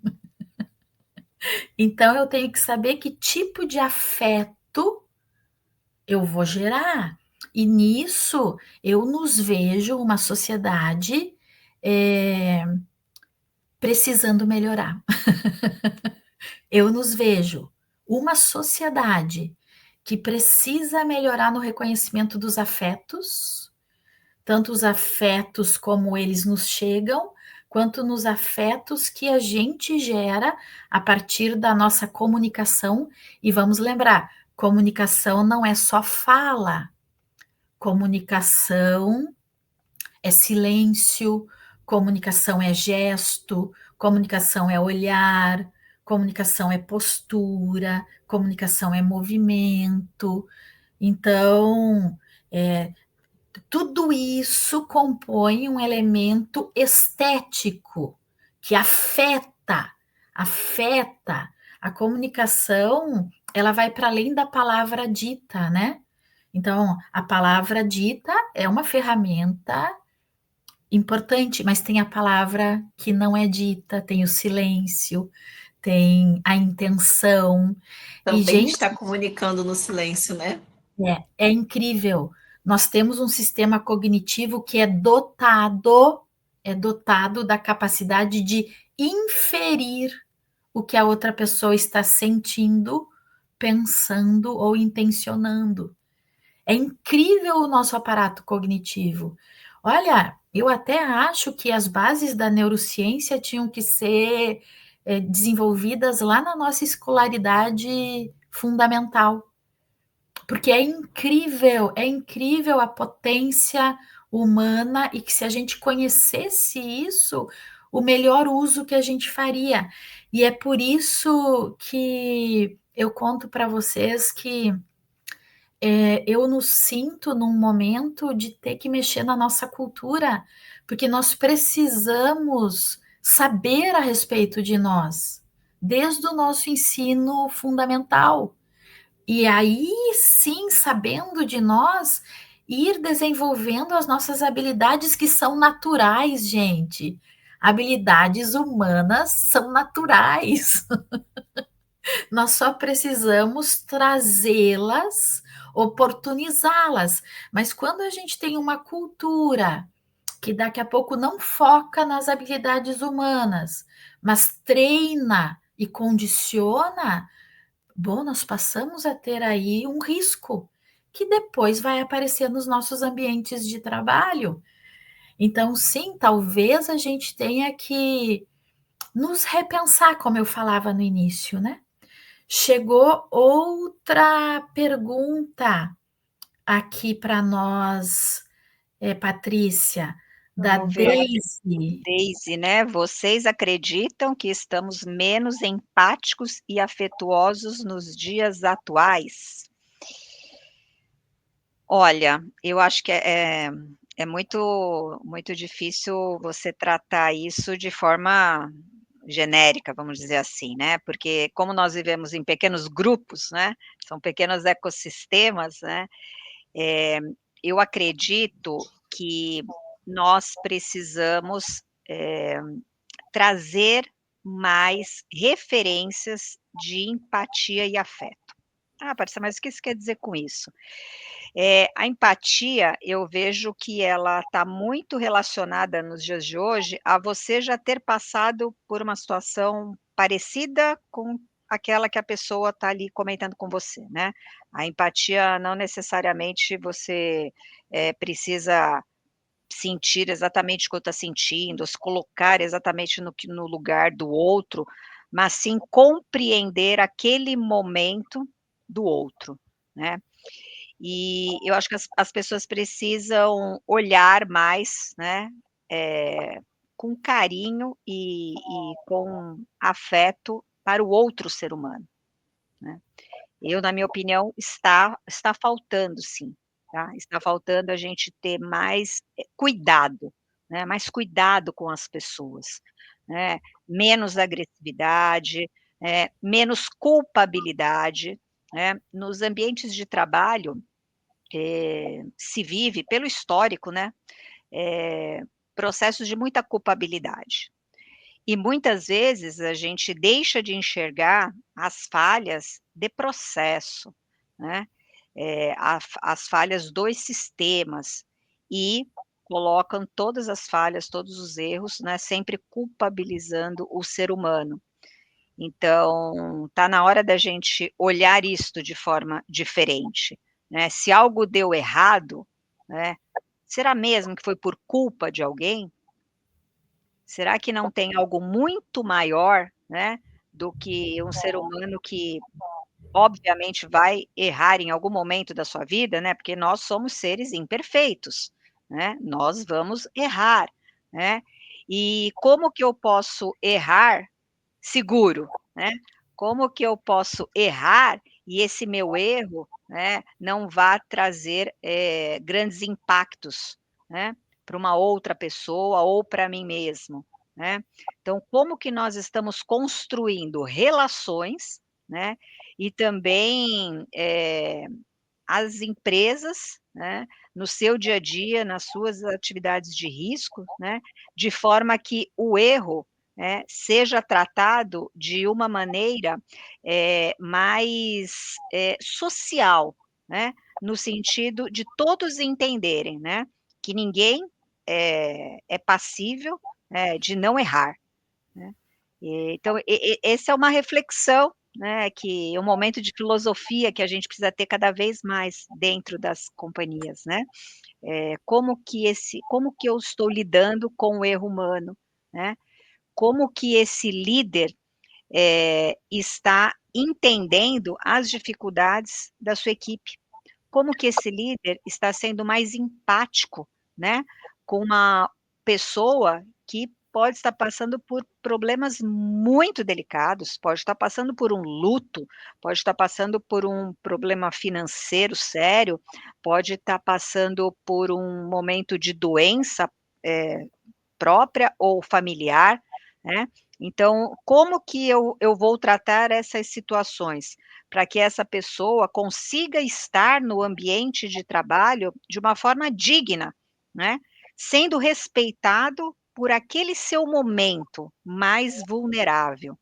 Então eu tenho que saber que tipo de afeto eu vou gerar. E nisso eu nos vejo uma sociedade precisando melhorar. Eu nos vejo uma sociedade que precisa melhorar no reconhecimento dos afetos, tanto os afetos como eles nos chegam, quanto nos afetos que a gente gera a partir da nossa comunicação. E vamos lembrar, comunicação não é só fala, comunicação é silêncio, comunicação é gesto, comunicação é olhar, comunicação é postura, comunicação é movimento. Então, tudo isso compõe um elemento estético que afeta. A comunicação, ela vai para além da palavra dita, né? Então, a palavra dita é uma ferramenta importante, mas tem a palavra que não é dita, tem o silêncio, tem a intenção. E, Também gente, está comunicando no silêncio, né? é incrível. Nós temos um sistema cognitivo que é dotado da capacidade de inferir o que a outra pessoa está sentindo, pensando ou intencionando. É incrível o nosso aparato cognitivo. Olha, eu até acho que as bases da neurociência tinham que ser desenvolvidas lá na nossa escolaridade fundamental, porque é incrível a potência humana e que se a gente conhecesse isso, o melhor uso que a gente faria. E é por isso que eu conto para vocês que eu nos sinto num momento de ter que mexer na nossa cultura, porque nós precisamos saber a respeito de nós, desde o nosso ensino fundamental. E aí sim, sabendo de nós, ir desenvolvendo as nossas habilidades que são naturais, gente. Habilidades humanas são naturais. Nós só precisamos trazê-las, oportunizá-las. Mas quando a gente tem uma cultura que daqui a pouco não foca nas habilidades humanas, mas treina e condiciona, bom, nós passamos a ter aí um risco que depois vai aparecer nos nossos ambientes de trabalho. Então, sim, talvez a gente tenha que nos repensar, como eu falava no início, né? Chegou outra pergunta aqui para nós, Patrícia, da Vamos ver aqui. Daisy. Daisy, né, vocês acreditam que estamos menos empáticos e afetuosos nos dias atuais? Olha, eu acho que é muito difícil você tratar isso de forma genérica, vamos dizer assim, né, porque como nós vivemos em pequenos grupos, né, são pequenos ecossistemas, né, eh, eu acredito que nós precisamos, trazer mais referências de empatia e afeto. Ah, Patrícia, mas o que você quer dizer com isso? A empatia, eu vejo que ela está muito relacionada nos dias de hoje a você já ter passado por uma situação parecida com aquela que a pessoa está ali comentando com você, né. A empatia não necessariamente você, precisa sentir exatamente o que eu estou sentindo, se colocar exatamente no lugar do outro, mas sim compreender aquele momento do outro, né. E eu acho que as pessoas precisam olhar mais, né, com carinho e com afeto para o outro ser humano, né. Eu, na minha opinião, está faltando sim, tá, está faltando a gente ter mais, cuidado, né, mais cuidado com as pessoas, né, menos agressividade, menos culpabilidade, né. Nos ambientes de trabalho se vive, pelo histórico, né, eh, processos de muita culpabilidade. E muitas vezes a gente deixa de enxergar as falhas de processo, né, as falhas dos sistemas e colocam todas as falhas, todos os erros, né, sempre culpabilizando o ser humano. Então, está na hora da gente olhar isto de forma diferente, né. Se algo deu errado, né, será mesmo que foi por culpa de alguém? Será que não tem algo muito maior, né, do que um ser humano que obviamente vai errar em algum momento da sua vida, né, porque nós somos seres imperfeitos, né, nós vamos errar, né. E como que eu posso errar seguro, né. Como que eu posso errar e esse meu erro, né, não vá trazer, grandes impactos, né, para uma outra pessoa ou para mim mesmo, né. Então como que nós estamos construindo relações, né, e também, as empresas, né, no seu dia a dia, nas suas atividades de risco, né, de forma que o erro, né, seja tratado de uma maneira mais social, né, no sentido de todos entenderem, né, que ninguém é passível, de não errar, né. Então, essa é uma reflexão, né, que é um momento de filosofia que a gente precisa ter cada vez mais dentro das companhias, né. Como que eu estou lidando com o erro humano, né. Como que esse líder, está entendendo as dificuldades da sua equipe. Como que esse líder está sendo mais empático, né, com uma pessoa que pode estar passando por problemas muito delicados, pode estar passando por um luto, pode estar passando por um problema financeiro sério, pode estar passando por um momento de doença, eh, própria ou familiar, né. Então, como que eu vou tratar essas situações, para que essa pessoa consiga estar no ambiente de trabalho de uma forma digna, né, sendo respeitado por aquele seu momento mais vulnerável.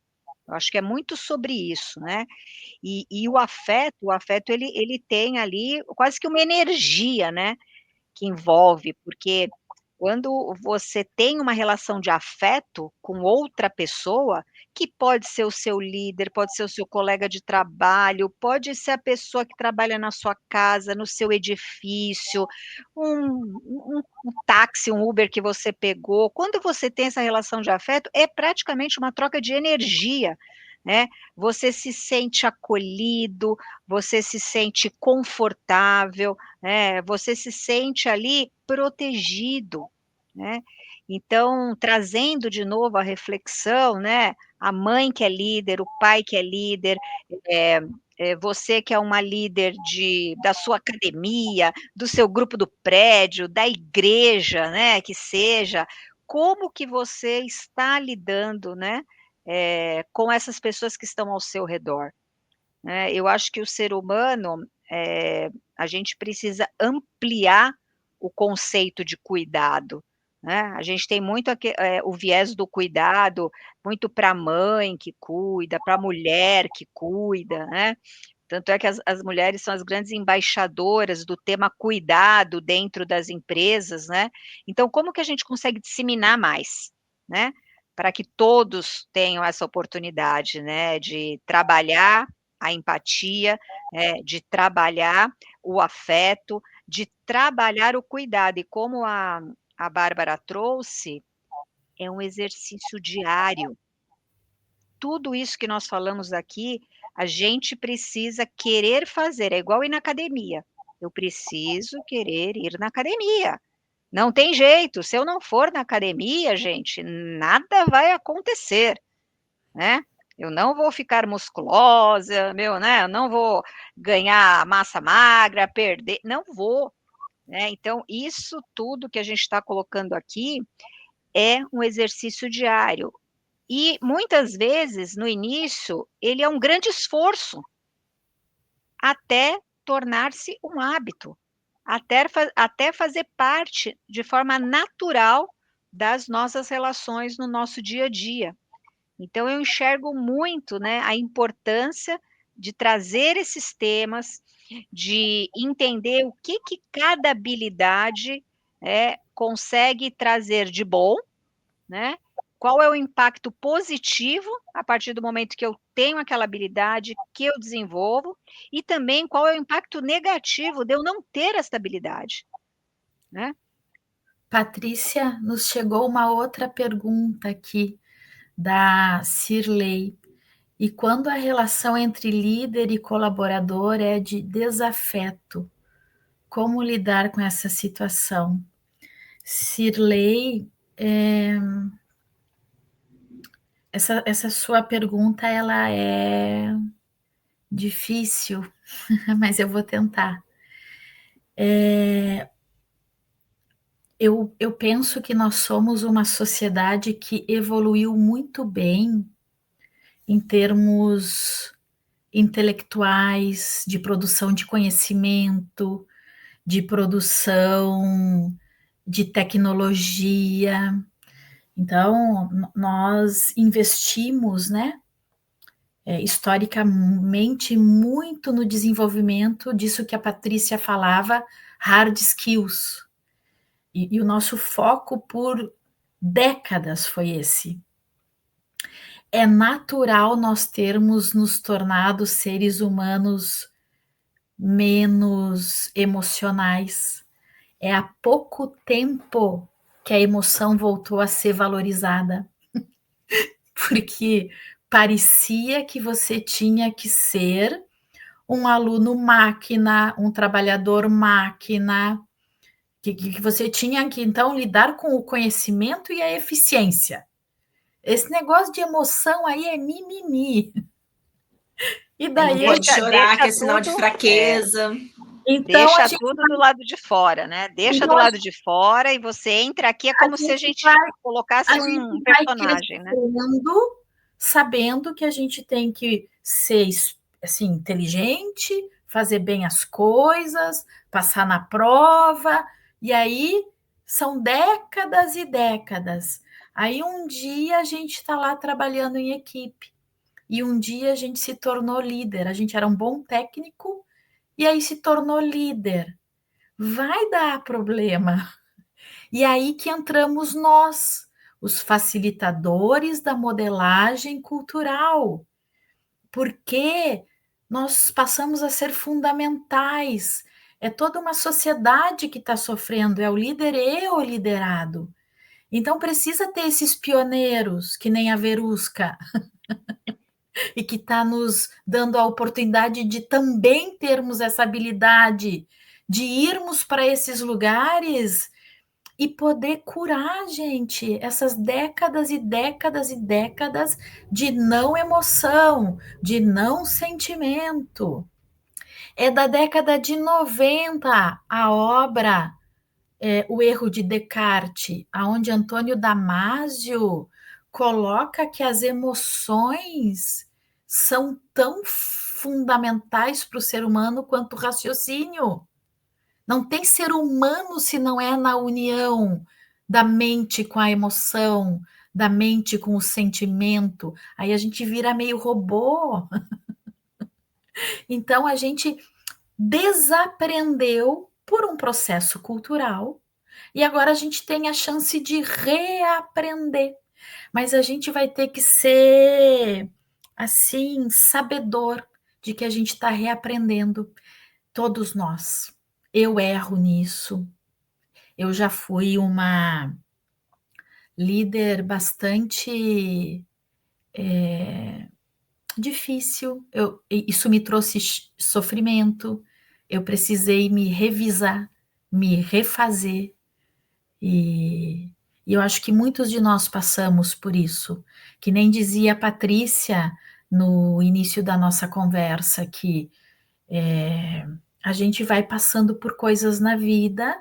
Eu acho que é muito sobre isso, né. E o afeto ele tem ali quase que uma energia, né, que envolve, porque quando você tem uma relação de afeto com outra pessoa, que pode ser o seu líder, pode ser o seu colega de trabalho, pode ser a pessoa que trabalha na sua casa, no seu edifício, um táxi, um Uber que você pegou. Quando você tem essa relação de afeto, é praticamente uma troca de energia, né. Você se sente acolhido, você se sente confortável, você se sente ali protegido, né. Então, trazendo de novo a reflexão, né, a mãe que é líder, o pai que é líder, eh você que é uma líder da sua academia, do seu grupo do prédio, da igreja, né, que seja, como que você está lidando, né, com essas pessoas que estão ao seu redor? Né, eu acho que o ser humano, a gente precisa ampliar o conceito de cuidado, né, a gente tem muito o viés do cuidado, muito para a mãe que cuida, para a mulher que cuida, né, tanto é que as mulheres são as grandes embaixadoras do tema cuidado dentro das empresas, né, então como que a gente consegue disseminar mais, né, para que todos tenham essa oportunidade, né, de trabalhar a empatia, de trabalhar o afeto, de trabalhar o cuidado e como a Bárbara trouxe, é um exercício diário. Tudo isso que nós falamos aqui, a gente precisa querer fazer, é igual ir na academia, eu preciso querer ir na academia, não tem jeito, se eu não for na academia gente, nada vai acontecer, né, eu não vou ficar musculosa, né, eu não vou ganhar massa magra, perder, não vou, né, então isso tudo que a gente está colocando aqui, é um exercício diário. E muitas vezes, no início, ele é um grande esforço, até tornar-se um hábito, até fazer parte de forma natural das nossas relações no nosso dia a dia. Então eu enxergo muito, né, a importância de trazer esses temas, de entender o que que cada habilidade, consegue trazer de bom, né, qual é o impacto positivo, a partir do momento que eu tenho aquela habilidade, que eu desenvolvo, e também qual é o impacto negativo de eu não ter essa habilidade, né. Patrícia, nos chegou uma outra pergunta aqui da Cirlei. E quando a relação entre líder e colaborador é de desafeto, como lidar com essa situação? Cirlei, essa sua pergunta ela é difícil, mas eu vou tentar. Eu penso que nós somos uma sociedade que evoluiu muito bem em termos intelectuais, de produção de conhecimento, de produção de tecnologia. Então, nós investimos, né, historicamente, muito no desenvolvimento disso que a Patrícia falava, hard skills. E o nosso foco por décadas foi esse. É natural nós termos nos tornado seres humanos menos emocionais. É há pouco tempo que a emoção voltou a ser valorizada, porque parecia que você tinha que ser um aluno máquina, um trabalhador máquina, que você tinha que então lidar com o conhecimento e a eficiência. Esse negócio de emoção aí é mimimi. E Não daí, pode chorar, que deixa é sinal de tudo, fraqueza. então a deixa gente, tudo do lado de fora, né? Deixa então do lado de fora e você entra aqui, é a como se a gente gente vai, a colocasse um gente vai personagem, né? crescendo sabendo que a gente tem que ser assim, inteligente, fazer bem as coisas, passar na prova, e aí são décadas e décadas. Aí um dia a gente está lá trabalhando em equipe, e um dia a gente se tornou líder, a gente era um bom técnico, e aí se tornou líder. Vai dar problema. E aí que entramos nós, os facilitadores da modelagem cultural, porque nós passamos a ser fundamentais. É toda uma sociedade que está sofrendo, é o líder e o liderado. Então precisa ter esses pioneiros, que nem a Verusca, e que está nos dando a oportunidade de também termos essa habilidade de irmos para esses lugares e poder curar, gente, essas décadas e décadas e décadas de não emoção, de não sentimento. É da década de 90 a obra O Erro de Descartes, aonde Antônio Damasio coloca que as emoções são tão fundamentais para o ser humano quanto o raciocínio. Não tem ser humano se não é na união da mente com a emoção, da mente com o sentimento. Aí a gente vira meio robô. Então a gente desaprendeu por um processo cultural e agora a gente tem a chance de reaprender. Mas a gente vai ter que ser assim, sabedor de que a gente está reaprendendo, todos nós. Eu erro nisso. Eu já fui uma líder bastante difícil. Isso me trouxe sofrimento. Eu precisei me revisar, me refazer. E, e eu acho que muitos de nós passamos por isso. Que nem dizia a Patrícia no início da nossa conversa, que a gente vai passando por coisas na vida,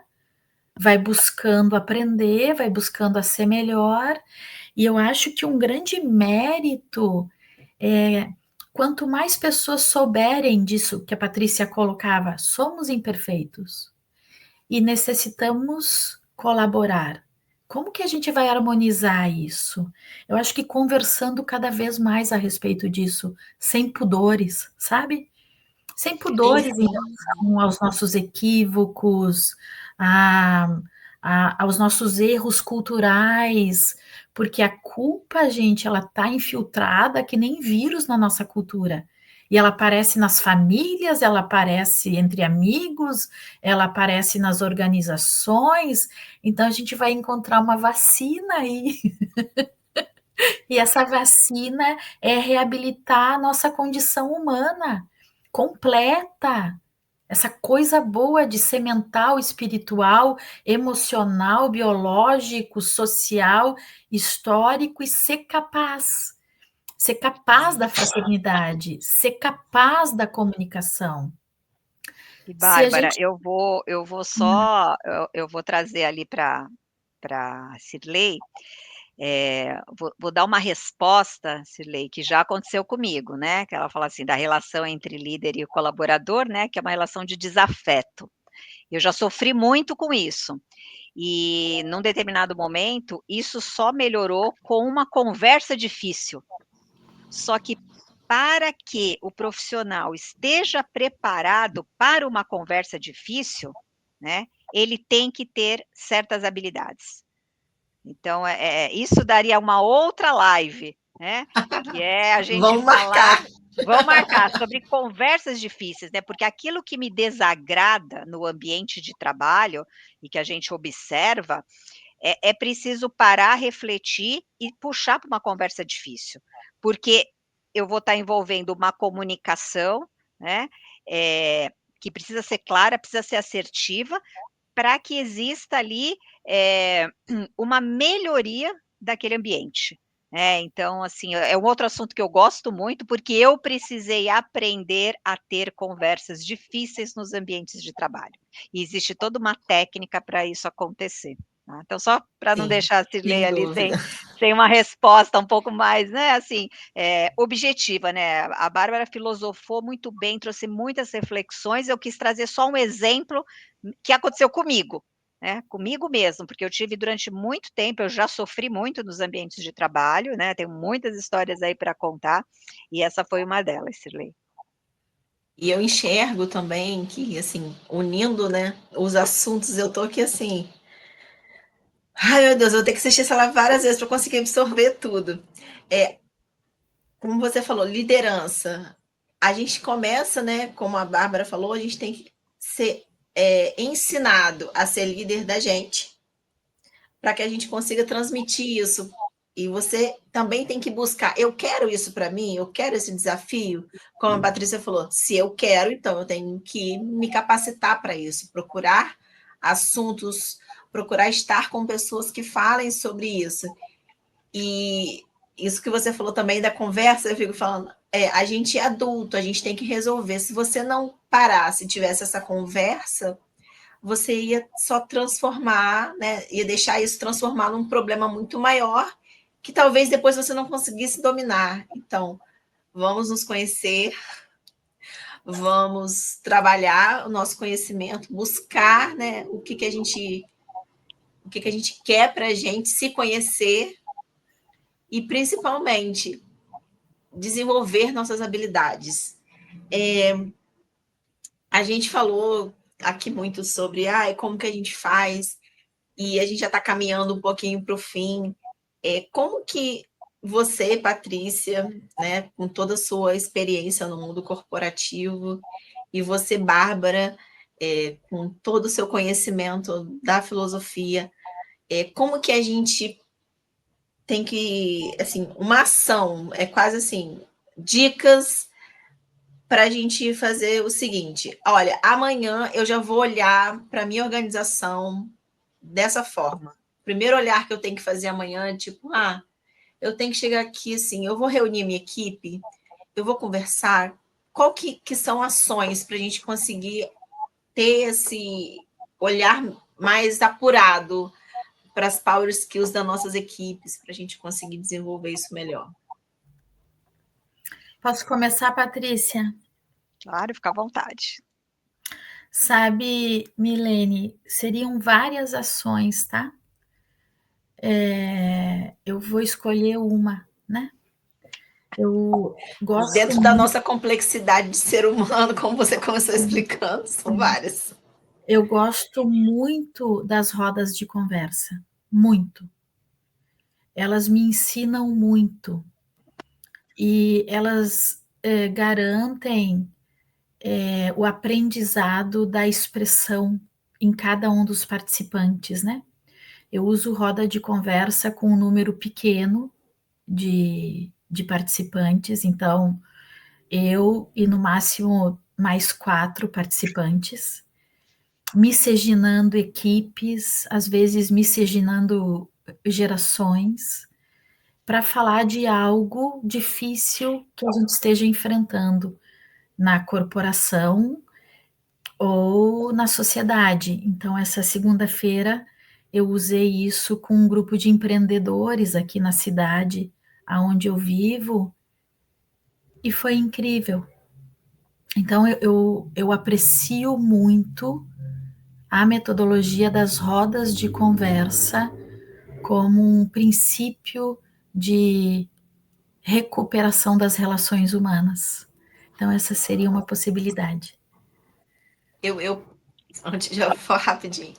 vai buscando aprender, vai buscando a ser melhor, e eu acho que um grande mérito é quanto mais pessoas souberem disso que a Patrícia colocava, somos imperfeitos e necessitamos colaborar. Como que a gente vai harmonizar isso? Eu acho que conversando cada vez mais a respeito disso, sem pudores, sabe? Sem pudores em relação aos nossos equívocos, a, aos nossos erros culturais, porque a culpa, gente, ela está infiltrada que nem vírus na nossa cultura. E ela aparece nas famílias, ela aparece entre amigos, ela aparece nas organizações. Então a gente vai encontrar uma vacina aí. E essa vacina é reabilitar a nossa condição humana completa. Essa coisa boa de ser mental, espiritual, emocional, biológico, social, histórico e ser capaz. Ser capaz da fraternidade, ser capaz da comunicação. E Se a Bárbara, gente. eu vou trazer ali para Cirlei, Vou dar uma resposta, Cirlei, que já aconteceu comigo, né, que ela fala assim, da relação entre líder e colaborador, né, que é uma relação de desafeto. Eu já sofri muito com isso. E num determinado momento, isso só melhorou com uma conversa difícil. Só que para que o profissional esteja preparado para uma conversa difícil, né, ele tem que ter certas habilidades. Então, isso daria uma outra live, né, que é a gente Vamos falar marcar. vamos marcar sobre conversas difíceis, né, porque aquilo que me desagrada no ambiente de trabalho, e que a gente observa, é preciso parar, refletir e puxar para uma conversa difícil, porque eu vou estar envolvendo uma comunicação, né, que precisa ser clara, precisa ser assertiva, para que exista ali, uma melhoria daquele ambiente, né. Então, assim, é um outro assunto que eu gosto muito, porque eu precisei aprender a ter conversas difíceis nos ambientes de trabalho, e existe toda uma técnica para isso acontecer, tá. Então só para não Sim, deixar a Cirlei sem ali dúvida. sem uma resposta um pouco mais, né, assim, objetiva, né. A Bárbara filosofou muito bem, trouxe muitas reflexões, eu quis trazer só um exemplo que aconteceu comigo, né, comigo mesmo, porque eu tive durante muito tempo, eu já sofri muito nos ambientes de trabalho, né, tenho muitas histórias aí para contar, e essa foi uma delas, Cirlei. E eu enxergo também que, assim, unindo, né, os assuntos, eu tô aqui assim, ai meu Deus, eu vou ter que assistir essa live várias vezes para conseguir absorver tudo. É, como você falou, liderança. A gente começa, né, como a Bárbara falou, a gente tem que ser ensinado a ser líder da gente, para que a gente consiga transmitir isso. E você também tem que buscar, eu quero isso para mim, eu quero esse desafio. Como a Patrícia falou, se eu quero, então eu tenho que me capacitar para isso, procurar assuntos, procurar estar com pessoas que falem sobre isso. E isso que você falou também da conversa, eu fico falando, a gente é adulto, a gente tem que resolver. Se você não parar, se tivesse essa conversa, você ia só transformar, né? Ia deixar isso transformar num problema muito maior, que talvez depois você não conseguisse dominar. Então, vamos nos conhecer, vamos trabalhar o nosso conhecimento, buscar, né, o que a gente quer para a gente se conhecer e principalmente desenvolver nossas habilidades. A gente falou aqui muito sobre como que a gente faz, e a gente já está caminhando um pouquinho para o fim. Como que você, Patrícia, né, com toda a sua experiência no mundo corporativo, e você, Bárbara, com todo o seu conhecimento da filosofia, como que a gente tem que, assim, uma ação, é quase assim, dicas para a gente fazer o seguinte: olha, amanhã eu já vou olhar para a minha organização dessa forma. O primeiro olhar que eu tenho que fazer amanhã é tipo, eu tenho que chegar aqui assim, eu vou reunir minha equipe, eu vou conversar, qual que são ações para a gente conseguir ter esse olhar mais apurado para as power skills das nossas equipes, para a gente conseguir desenvolver isso melhor. Posso começar, Patrícia? Claro, fica à vontade. Sabe, Milene, seriam várias ações, tá? Eu vou escolher uma, né? Eu gosto Dentro da nossa complexidade de ser humano, como você começou explicando, são várias. Eu gosto muito das rodas de conversa, muito. Elas me ensinam muito e elas garantem o aprendizado da expressão em cada um dos participantes, né? Eu uso roda de conversa com um número pequeno de participantes, então eu e no máximo mais 4 participantes, miscigenando equipes, às vezes miscigenando gerações, para falar de algo difícil que a gente esteja enfrentando na corporação ou na sociedade. Então, essa segunda-feira eu usei isso com um grupo de empreendedores aqui na cidade aonde eu vivo, e foi incrível. Então eu aprecio muito a metodologia das rodas de conversa como um princípio de recuperação das relações humanas. Então essa seria uma possibilidade. Antes de eu falar rapidinho,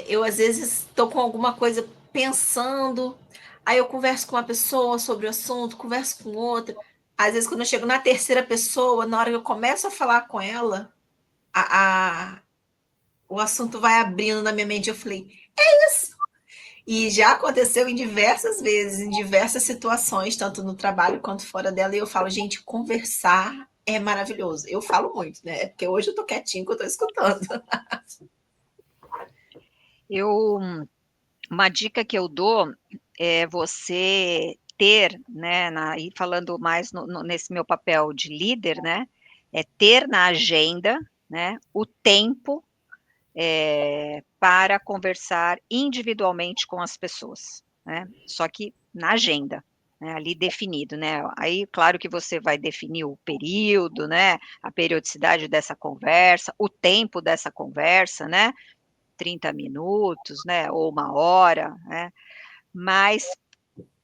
eu às vezes estou com alguma coisa pensando, aí eu converso com uma pessoa sobre o assunto, converso com outra. Às vezes, quando eu chego na terceira pessoa, na hora que eu começo a falar com ela, o assunto vai abrindo na minha mente. Eu falei, é isso. E já aconteceu em diversas vezes, em diversas situações, tanto no trabalho quanto fora dela. E eu falo, gente, conversar é maravilhoso. Eu falo muito, né? Porque hoje eu tô quietinho que eu tô escutando. Uma dica que eu dou é você ter, né, e falando mais nesse meu papel de líder, né, é ter na agenda, né, o tempo para conversar individualmente com as pessoas, né, só que na agenda, né, ali definido, né, aí claro que você vai definir o período, né, a periodicidade dessa conversa, o tempo dessa conversa, né, 30 minutos, né, ou 1 hora, né, mas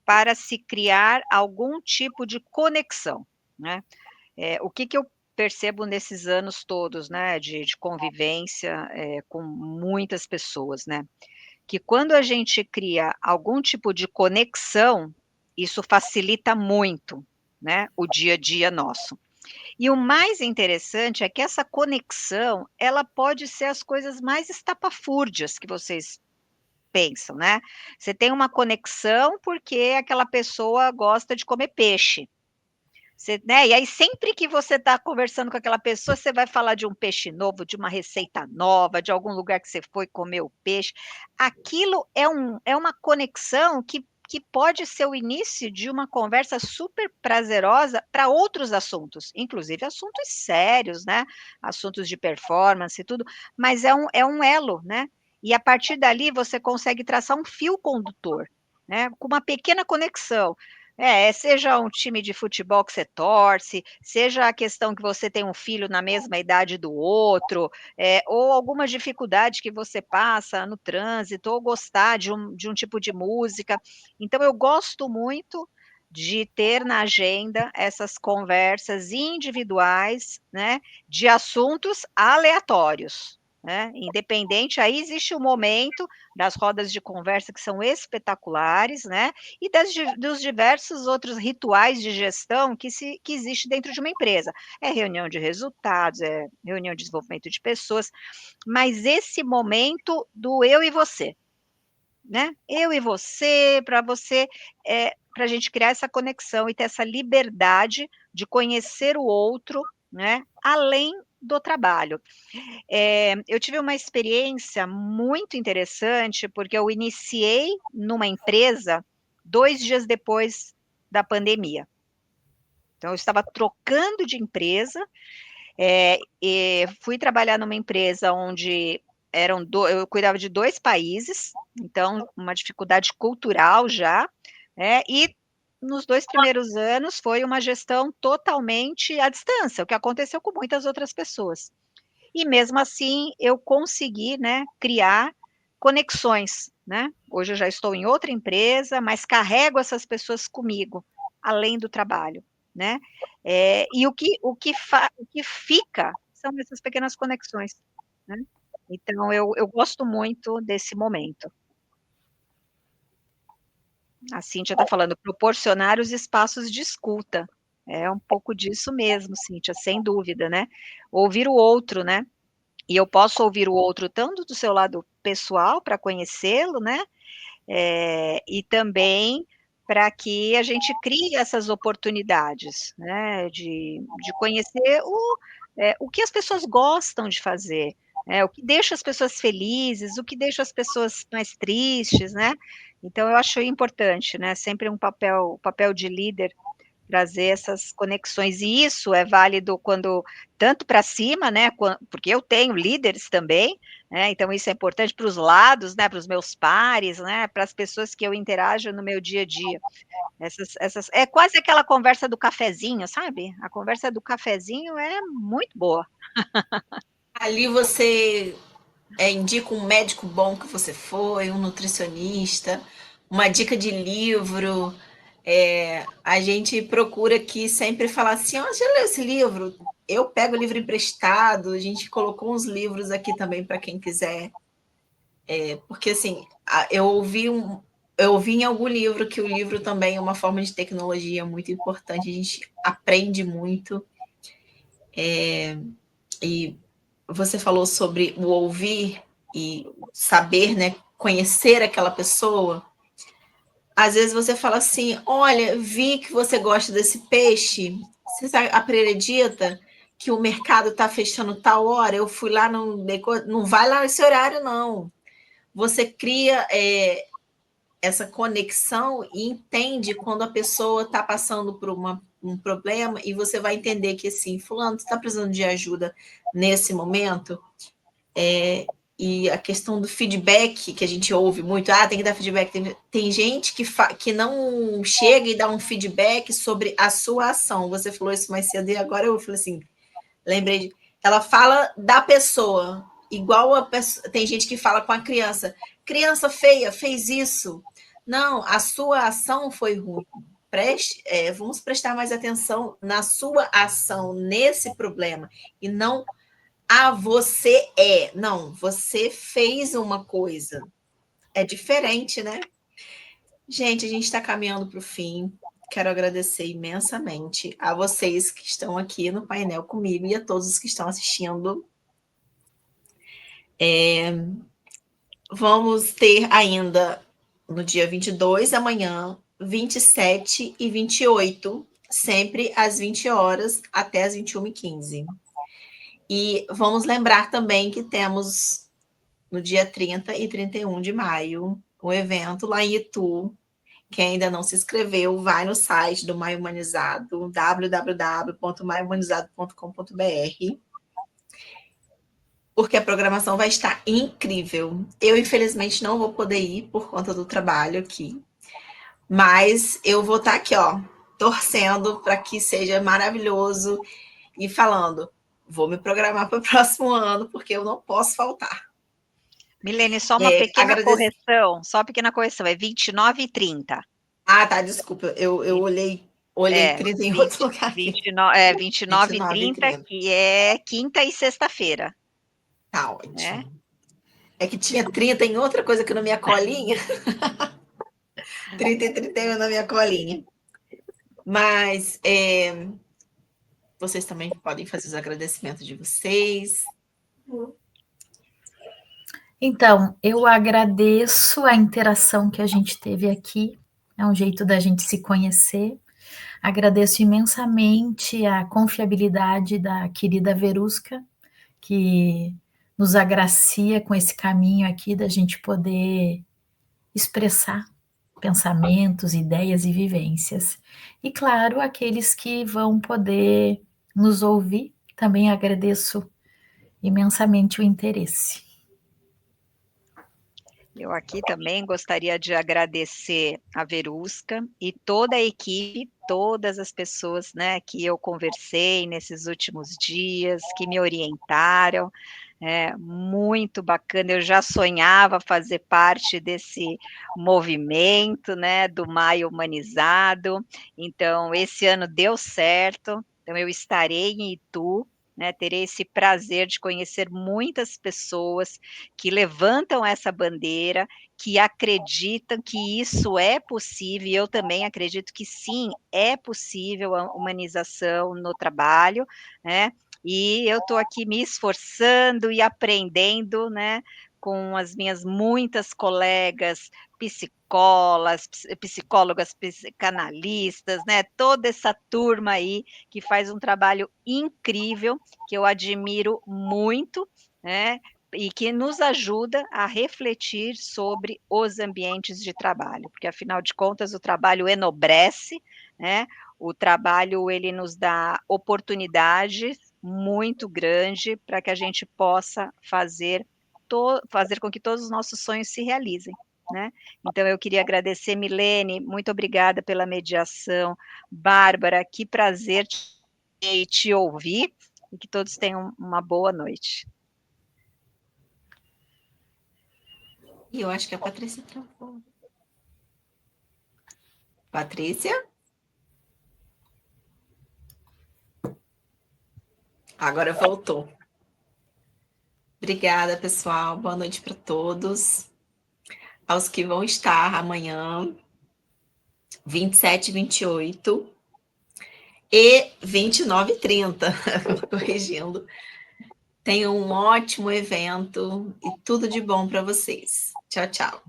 para se criar algum tipo de conexão, né. O que eu percebo nesses anos todos, né, de convivência, com muitas pessoas, né, que quando a gente cria algum tipo de conexão, isso facilita muito, né, o dia a dia nosso. E o mais interessante é que essa conexão, ela pode ser as coisas mais estapafúrdias que vocês pensam, né. Você tem uma conexão, porque aquela pessoa gosta de comer peixe. Você, né, e aí sempre que você está conversando com aquela pessoa, você vai falar de um peixe novo, de uma receita nova, de algum lugar que você foi comer o peixe. Aquilo é uma conexão que pode ser o início de uma conversa super prazerosa para outros assuntos, inclusive assuntos sérios, né, assuntos de performance e tudo, mas é um elo, né, e a partir dali você consegue traçar um fio condutor, né, com uma pequena conexão. Seja um time de futebol que você torce, seja a questão que você tem um filho na mesma idade do outro, ou alguma dificuldade que você passa no trânsito, ou gostar de um tipo de música. Então eu gosto muito de ter na agenda essas conversas individuais, né, de assuntos aleatórios, né, independente, aí existe o momento das rodas de conversa que são espetaculares, né, e dos diversos outros rituais de gestão que existe dentro de uma empresa. É reunião de resultados, é reunião de desenvolvimento de pessoas, mas esse momento do eu e você, né? Eu e você, para a gente criar essa conexão e ter essa liberdade de conhecer o outro, né? Além do trabalho. Eu tive uma experiência muito interessante, porque eu iniciei numa empresa 2 dias depois da pandemia. Então eu estava trocando de empresa, e fui trabalhar numa empresa onde eu cuidava de 2 países, então uma dificuldade cultural já, né, e nos 2 primeiros anos foi uma gestão totalmente à distância, o que aconteceu com muitas outras pessoas. E mesmo assim eu consegui, né, criar conexões, né. Hoje eu já estou em outra empresa, mas carrego essas pessoas comigo, além do trabalho, né. E o que fica são essas pequenas conexões, né. Então eu gosto muito desse momento. A Cíntia está falando, proporcionar os espaços de escuta. É um pouco disso mesmo, Cíntia, sem dúvida, né. Ouvir o outro, né. E eu posso ouvir o outro tanto do seu lado pessoal, para conhecê-lo, né, e também para que a gente crie essas oportunidades, né, de conhecer o que as pessoas gostam de fazer, o que deixa as pessoas felizes, o que deixa as pessoas mais tristes, né. Então eu acho importante, né, sempre um papel de líder trazer essas conexões, e isso é válido quando, tanto para cima, né, porque eu tenho líderes também, né, então isso é importante para os lados, né, para os meus pares, né, para as pessoas que eu interajo no meu dia a dia. É quase aquela conversa do cafezinho, sabe? A conversa do cafezinho é muito boa. Ali você indica um médico bom que você foi, um nutricionista, uma dica de livro. A gente procura aqui sempre falar assim: ó, já leu esse livro? Eu pego o livro emprestado, a gente colocou uns livros aqui também para quem quiser. Porque assim, eu ouvi em algum livro que o livro também é uma forma de tecnologia muito importante, a gente aprende muito. E você falou sobre o ouvir e saber, né, conhecer aquela pessoa. Às vezes você fala assim: olha, vi que você gosta desse peixe, você acredita que o mercado está fechando tal hora? Eu fui lá, não vai lá nesse horário, não. Você cria essa conexão e entende quando a pessoa está passando por um problema, e você vai entender que, assim, fulano, você está precisando de ajuda nesse momento. E a questão do feedback, que a gente ouve muito, tem que dar feedback. Tem gente que não chega e dá um feedback sobre a sua ação. Você falou isso mais cedo e agora eu falei assim, lembrei. Ela fala da pessoa, igual tem gente que fala com a criança. Criança feia, fez isso. Não, a sua ação foi ruim. Vamos prestar mais atenção na sua ação, nesse problema, e não você é. Não, você fez uma coisa. É diferente, né? Gente, a gente está caminhando para o fim. Quero agradecer imensamente a vocês que estão aqui no painel comigo e a todos os que estão assistindo. Vamos ter ainda no dia 22, amanhã, 27 e 28, sempre às 20 horas até às 21h15. E vamos lembrar também que temos no dia 30 e 31 de maio, um evento lá em Itu. Quem ainda não se inscreveu, vai no site do Maio Humanizado, www.maiohumanizado.com.br, porque a programação vai estar incrível. Eu, infelizmente, não vou poder ir por conta do trabalho aqui, mas eu vou estar aqui, ó, torcendo para que seja maravilhoso e falando, vou me programar para o próximo ano, porque eu não posso faltar. Milene, só uma pequena correção, é 29 e 30. Tá, desculpa, eu olhei 30 em outro lugar. 29 e 30, que é quinta e sexta-feira. Tá ótimo. É que tinha 30 em outra coisa aqui na minha colinha. 30 e 31 na minha colinha. Mas vocês também podem fazer os agradecimentos de vocês. Então, eu agradeço a interação que a gente teve aqui. É um jeito da gente se conhecer. Agradeço imensamente a confiabilidade da querida Verusca, que nos agracia com esse caminho aqui da gente poder expressar pensamentos, ideias e vivências. E, claro, aqueles que vão poder nos ouvir, também agradeço imensamente o interesse. Eu aqui também gostaria de agradecer a Verusca e toda a equipe, todas as pessoas, né, que eu conversei nesses últimos dias, que me orientaram. Muito bacana, eu já sonhava fazer parte desse movimento, né, do Maio Humanizado. Então, esse ano deu certo, então eu estarei em Itu, né, terei esse prazer de conhecer muitas pessoas que levantam essa bandeira, que acreditam que isso é possível, e eu também acredito que sim, é possível a humanização no trabalho, né? E eu estou aqui me esforçando e aprendendo, né, com as minhas muitas colegas psicólogas, psicanalistas, né, toda essa turma aí que faz um trabalho incrível, que eu admiro muito, né, e que nos ajuda a refletir sobre os ambientes de trabalho, porque afinal de contas o trabalho enobrece, né, O trabalho, ele nos dá oportunidades muito grande para que a gente possa fazer com que todos os nossos sonhos se realizem, né. Então eu queria agradecer, Milene, muito obrigada pela mediação. Bárbara, que prazer te ouvir e que todos tenham uma boa noite. E eu acho que a Patrícia travou. Patrícia? Agora voltou. Obrigada, pessoal. Boa noite para todos. Aos que vão estar amanhã, 27, 28 e 29 e 30, corrigindo. Tenham um ótimo evento e tudo de bom para vocês. Tchau, tchau.